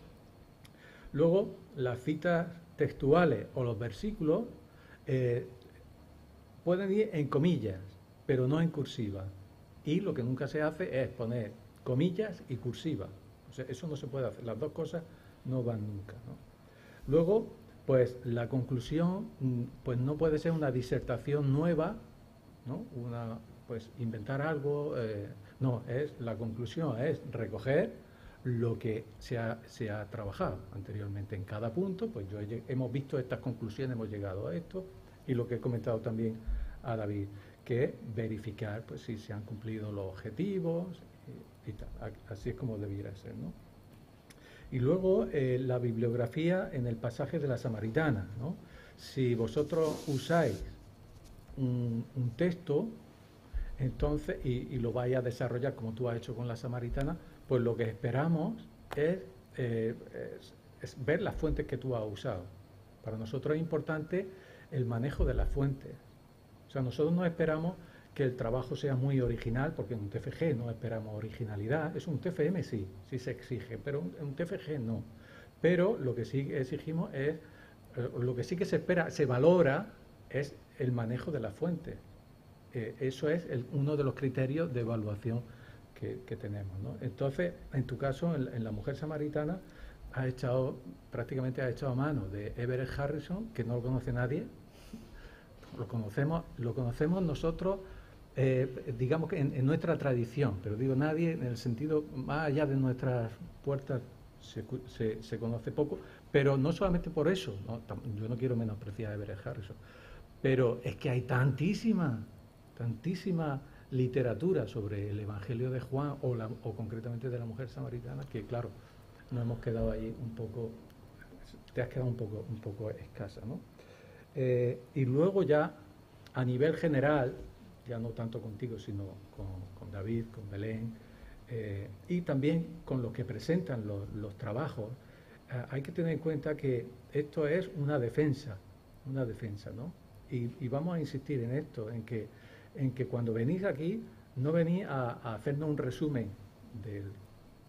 Luego, las citas textuales o los versículos pueden ir en comillas, pero no en cursiva. Y lo que nunca se hace es poner comillas y cursiva. O sea, eso no se puede hacer. Las dos cosas no van nunca, ¿no? Luego, pues la conclusión, pues no puede ser una disertación nueva, ¿no? Pues inventar algo. No, la conclusión es recoger lo que se ha trabajado anteriormente en cada punto. Pues hemos visto estas conclusiones, hemos llegado a esto, y lo que he comentado también a David, que es verificar pues si se han cumplido los objetivos y tal. Así es como debiera ser, ¿no? Y luego la bibliografía en el pasaje de la Samaritana, ¿no? Si vosotros usáis un texto, entonces, y lo vais a desarrollar como tú has hecho con la Samaritana, pues lo que esperamos es ver las fuentes que tú has usado. Para nosotros es importante el manejo de las fuentes. O sea, nosotros no esperamos que el trabajo sea muy original, porque en un TFG no esperamos originalidad. Es un TFM sí se exige, pero en un TFG no. Pero lo que sí exigimos es, lo que sí que se espera, se valora, es el manejo de las fuentes. Eso es uno de los criterios de evaluación que tenemos, ¿no? Entonces, en tu caso, en la mujer samaritana, prácticamente has echado a mano de Everett Harrison, que no lo conoce nadie. Lo conocemos nosotros, digamos que en nuestra tradición, pero digo nadie en el sentido más allá de nuestras puertas se conoce poco, pero no solamente por eso, ¿no? Yo no quiero menospreciar a Everett Harrison, pero es que hay tantísima literatura sobre el Evangelio de Juan o concretamente de la mujer samaritana, que claro, nos hemos quedado ahí un poco, te has quedado un poco escasa, ¿no? Y luego ya a nivel general, ya no tanto contigo, sino con David, con Belén, y también con los que presentan los trabajos, hay que tener en cuenta que esto es una defensa, ¿no? Y vamos a insistir en esto, en que cuando venís aquí, no venís a hacernos un resumen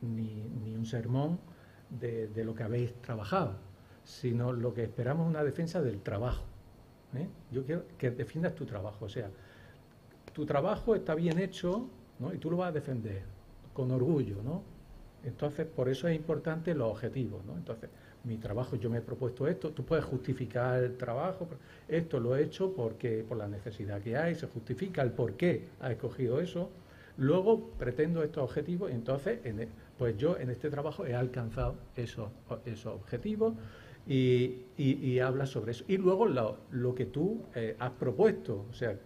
ni un sermón de lo que habéis trabajado, sino lo que esperamos es una defensa del trabajo. Yo quiero que defiendas tu trabajo, o sea, tu trabajo está bien hecho, ¿no? Y tú lo vas a defender con orgullo, ¿no? Entonces, por eso es importante los objetivos, ¿no? Entonces, mi trabajo, yo me he propuesto esto, tú puedes justificar el trabajo, esto lo he hecho porque por la necesidad que hay, se justifica el por qué has escogido eso, luego pretendo estos objetivos y entonces, pues yo en este trabajo he alcanzado esos objetivos. Y habla sobre eso. Y luego lo que tú has propuesto, o sea,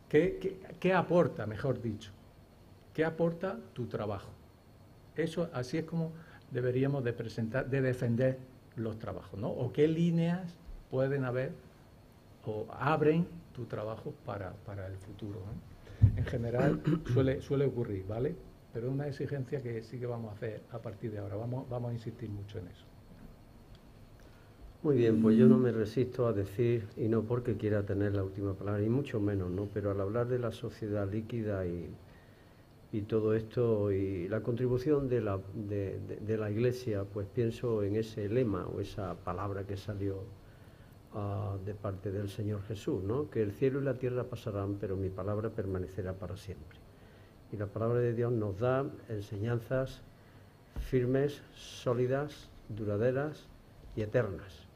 ¿qué aporta, mejor dicho? ¿Qué aporta tu trabajo? Eso, así es como deberíamos de presentar, de defender los trabajos, ¿no? O qué líneas pueden haber o abren tu trabajo para el futuro, ¿no? En general suele ocurrir, ¿vale? Pero es una exigencia que sí que vamos a hacer a partir de ahora. Vamos a insistir mucho en eso. Muy bien, pues yo no me resisto a decir, y no porque quiera tener la última palabra, y mucho menos, ¿no? Pero al hablar de la sociedad líquida y todo esto, y la contribución de la Iglesia, pues pienso en ese lema o esa palabra que salió de parte del Señor Jesús, ¿no? Que el cielo y la tierra pasarán, pero mi palabra permanecerá para siempre. Y la palabra de Dios nos da enseñanzas firmes, sólidas, duraderas y eternas.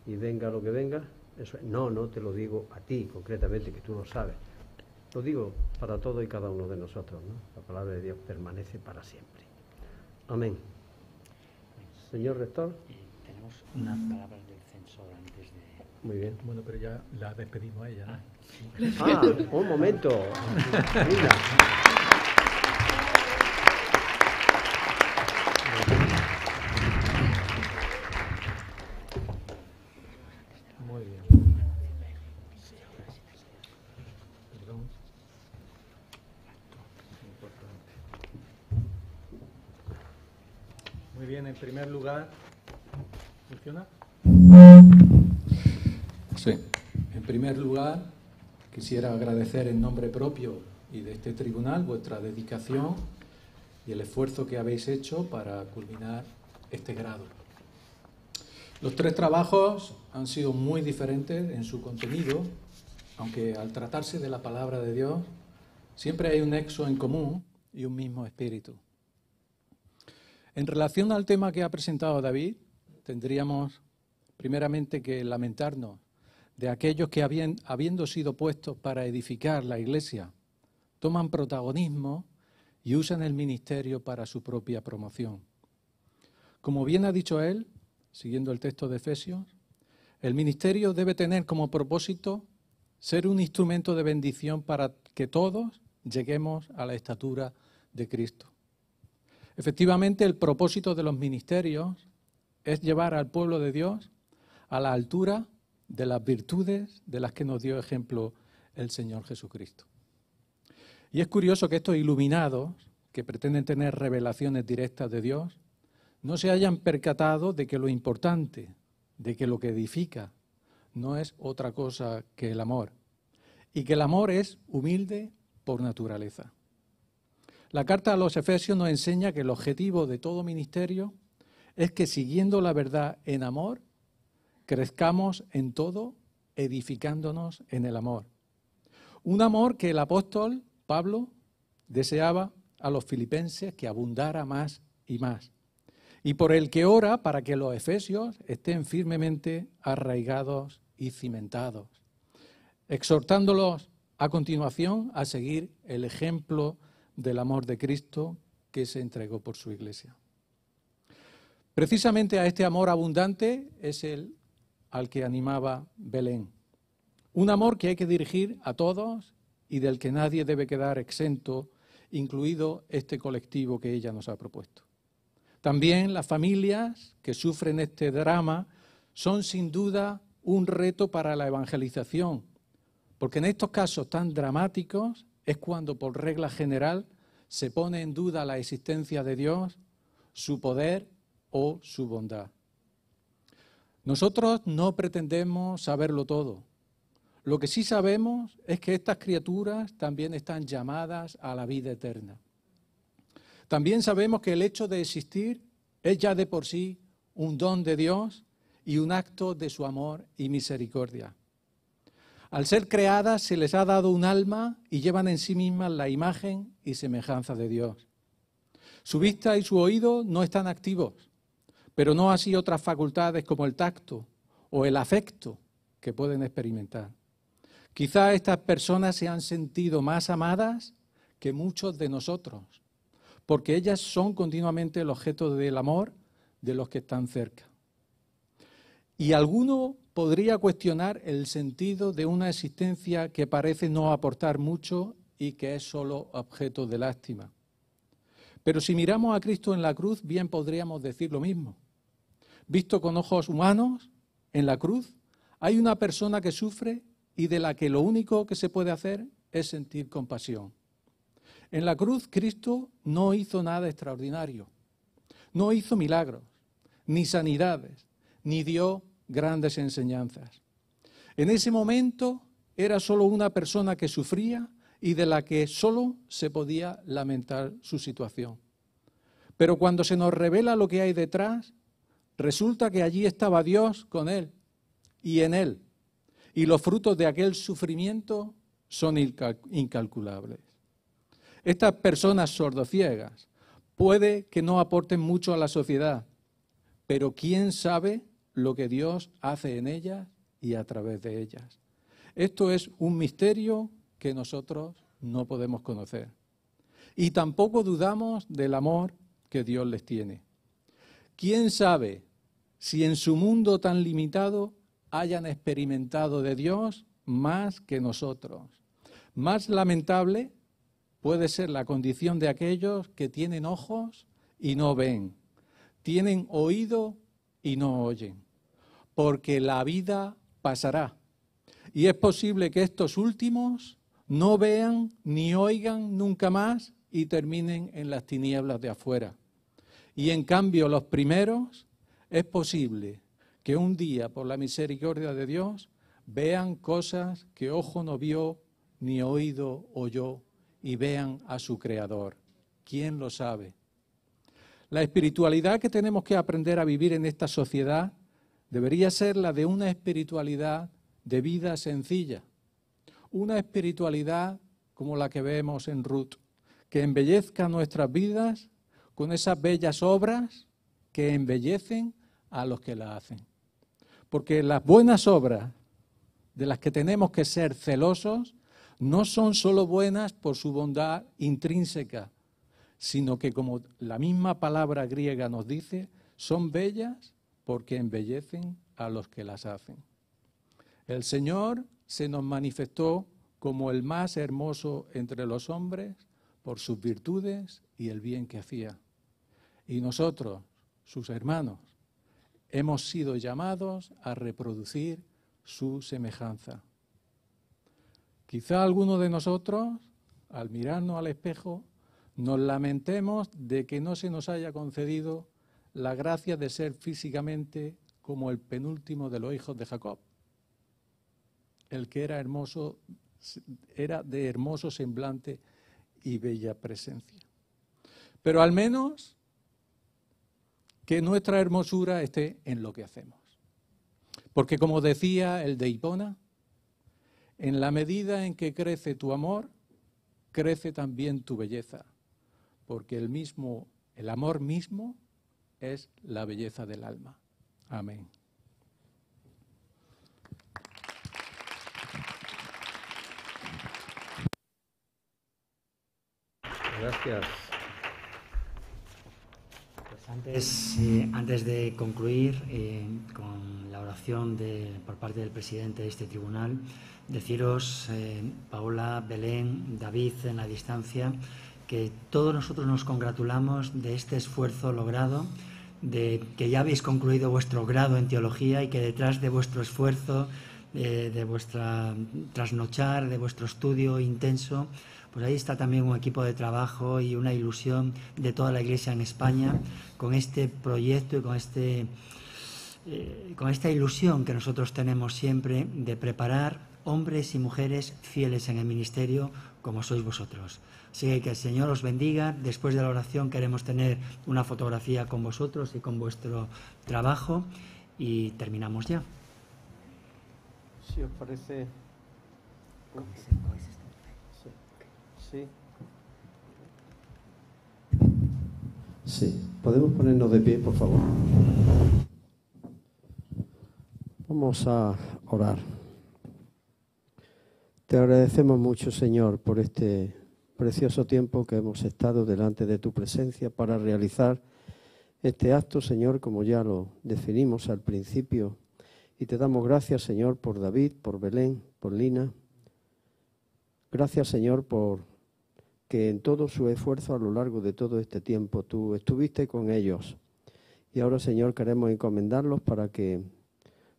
Y venga lo que venga, eso no te lo digo a ti concretamente, que tú lo sabes. Lo digo para todo y cada uno de nosotros, ¿no? La palabra de Dios permanece para siempre. Amén. Señor Rector. Tenemos unas palabras del censor antes de... Muy bien. Bueno, pero ya la despedimos a ella, ¿no? Un momento. Mira. Muy bien. Perdón. Muy bien, en primer lugar, ¿funciona? Sí. En primer lugar, quisiera agradecer en nombre propio y de este tribunal vuestra dedicación y el esfuerzo que habéis hecho para culminar este grado. Los tres trabajos han sido muy diferentes en su contenido, aunque al tratarse de la palabra de Dios, siempre hay un nexo en común y un mismo espíritu. En relación al tema que ha presentado David, tendríamos primeramente que lamentarnos de aquellos que habiendo sido puestos para edificar la Iglesia, toman protagonismo y usan el ministerio para su propia promoción. Como bien ha dicho él, siguiendo el texto de Efesios, el ministerio debe tener como propósito ser un instrumento de bendición para que todos lleguemos a la estatura de Cristo. Efectivamente, el propósito de los ministerios es llevar al pueblo de Dios a la altura de las virtudes de las que nos dio ejemplo el Señor Jesucristo. Y es curioso que estos iluminados, que pretenden tener revelaciones directas de Dios, no se hayan percatado de que lo importante, de que lo que edifica, no es otra cosa que el amor, y que el amor es humilde por naturaleza. La carta a los Efesios nos enseña que el objetivo de todo ministerio es que, siguiendo la verdad en amor, crezcamos en todo, edificándonos en el amor. Un amor que el apóstol Pablo deseaba a los filipenses que abundara más y más, y por el que ora para que los efesios estén firmemente arraigados y cimentados, exhortándolos a continuación a seguir el ejemplo del amor de Cristo que se entregó por su Iglesia. Precisamente a este amor abundante es el al que animaba Belén. Un amor que hay que dirigir a todos y del que nadie debe quedar exento, incluido este colectivo que ella nos ha propuesto. También las familias que sufren este drama son sin duda un reto para la evangelización, porque en estos casos tan dramáticos es cuando por regla general se pone en duda la existencia de Dios, su poder o su bondad. Nosotros no pretendemos saberlo todo. Lo que sí sabemos es que estas criaturas también están llamadas a la vida eterna. También sabemos que el hecho de existir es ya de por sí un don de Dios y un acto de su amor y misericordia. Al ser creadas se les ha dado un alma y llevan en sí mismas la imagen y semejanza de Dios. Su vista y su oído no están activos, pero no así otras facultades como el tacto o el afecto que pueden experimentar. Quizá estas personas se han sentido más amadas que muchos de nosotros, porque ellas son continuamente el objeto del amor de los que están cerca. Y alguno podría cuestionar el sentido de una existencia que parece no aportar mucho y que es solo objeto de lástima. Pero si miramos a Cristo en la cruz, bien podríamos decir lo mismo. Visto con ojos humanos, en la cruz hay una persona que sufre y de la que lo único que se puede hacer es sentir compasión. En la cruz Cristo no hizo nada extraordinario, no hizo milagros, ni sanidades, ni dio grandes enseñanzas. En ese momento era solo una persona que sufría y de la que solo se podía lamentar su situación. Pero cuando se nos revela lo que hay detrás, resulta que allí estaba Dios con él y en él, y los frutos de aquel sufrimiento son incalculables. Estas personas sordociegas puede que no aporten mucho a la sociedad, pero ¿quién sabe lo que Dios hace en ellas y a través de ellas? Esto es un misterio que nosotros no podemos conocer. Y tampoco dudamos del amor que Dios les tiene. ¿Quién sabe si en su mundo tan limitado hayan experimentado de Dios más que nosotros? Más lamentable puede ser la condición de aquellos que tienen ojos y no ven, tienen oído y no oyen, porque la vida pasará. Y es posible que estos últimos no vean ni oigan nunca más y terminen en las tinieblas de afuera. Y en cambio los primeros es posible que un día, por la misericordia de Dios, vean cosas que ojo no vio ni oído oyó y vean a su Creador. ¿Quién lo sabe? La espiritualidad que tenemos que aprender a vivir en esta sociedad debería ser la de una espiritualidad de vida sencilla, una espiritualidad como la que vemos en Ruth, que embellezca nuestras vidas con esas bellas obras que embellecen a los que las hacen. Porque las buenas obras de las que tenemos que ser celosos no son solo buenas por su bondad intrínseca, sino que, como la misma palabra griega nos dice, son bellas porque embellecen a los que las hacen. El Señor se nos manifestó como el más hermoso entre los hombres por sus virtudes y el bien que hacía. Y nosotros, sus hermanos, hemos sido llamados a reproducir su semejanza. Quizá alguno de nosotros, al mirarnos al espejo, nos lamentemos de que no se nos haya concedido la gracia de ser físicamente como el penúltimo de los hijos de Jacob, el que era hermoso, era de hermoso semblante y bella presencia. Pero al menos que nuestra hermosura esté en lo que hacemos. Porque como decía el de Hipona, en la medida en que crece tu amor, crece también tu belleza, porque el amor mismo es la belleza del alma. Amén. Gracias. Pues antes de concluir con la oración por parte del presidente de este tribunal, deciros, Paola, Belén, David en la distancia, que todos nosotros nos congratulamos de este esfuerzo logrado, de que ya habéis concluido vuestro grado en teología y que detrás de vuestro esfuerzo, de vuestra trasnochar, de vuestro estudio intenso, pues ahí está también un equipo de trabajo y una ilusión de toda la Iglesia en España con este proyecto y con esta ilusión que nosotros tenemos siempre de preparar hombres y mujeres fieles en el ministerio como sois vosotros. Así que el Señor os bendiga. Después de la oración queremos tener una fotografía con vosotros y con vuestro trabajo y terminamos ya. Si os parece... Sí. Sí, podemos ponernos de pie, por favor. Vamos a orar. Te agradecemos mucho, Señor, por este precioso tiempo que hemos estado delante de tu presencia para realizar este acto, Señor, como ya lo definimos al principio. Y te damos gracias, Señor, por David, por Belén, por Lina. Gracias, Señor, por que en todo su esfuerzo a lo largo de todo este tiempo tú estuviste con ellos. Y ahora, Señor, queremos encomendarlos para que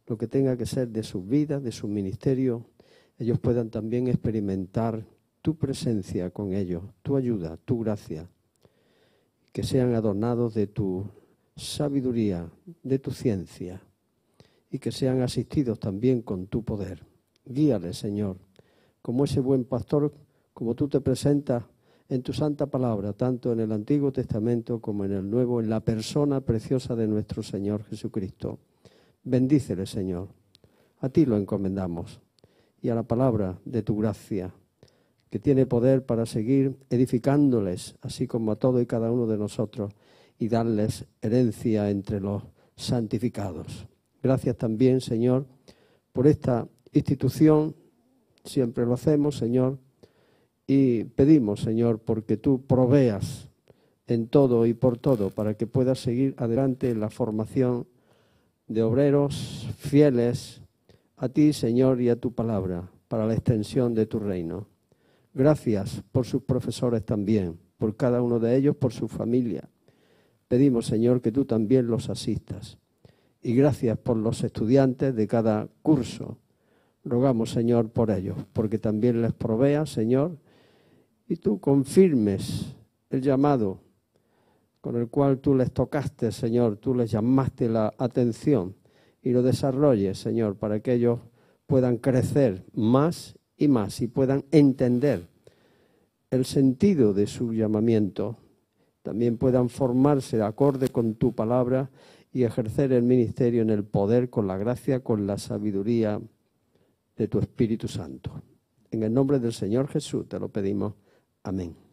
lo que tenga que ser de sus vidas, de su ministerio, ellos puedan también experimentar tu presencia con ellos, tu ayuda, tu gracia. Que sean adornados de tu sabiduría, de tu ciencia, y que sean asistidos también con tu poder. Guíales, Señor, como ese buen pastor, como tú te presentas en tu santa palabra, tanto en el Antiguo Testamento como en el Nuevo, en la persona preciosa de nuestro Señor Jesucristo. Bendícele, Señor. A ti lo encomendamos y a la palabra de tu gracia, que tiene poder para seguir edificándoles, así como a todo y cada uno de nosotros, y darles herencia entre los santificados. Gracias también, Señor, por esta institución. Siempre lo hacemos, Señor, y pedimos, Señor, porque tú proveas en todo y por todo para que pueda seguir adelante la formación de obreros fieles a ti, Señor, y a tu palabra para la extensión de tu reino. Gracias por sus profesores también, por cada uno de ellos, por su familia. Pedimos, Señor, que tú también los asistas. Y gracias por los estudiantes de cada curso. Rogamos, Señor, por ellos, porque también les proveas, Señor, y tú confirmes el llamado con el cual tú les tocaste, Señor, tú les llamaste la atención y lo desarrolles, Señor, para que ellos puedan crecer más y más y puedan entender el sentido de su llamamiento. También puedan formarse acorde con tu palabra y ejercer el ministerio en el poder, con la gracia, con la sabiduría de tu Espíritu Santo. En el nombre del Señor Jesús te lo pedimos. Amén.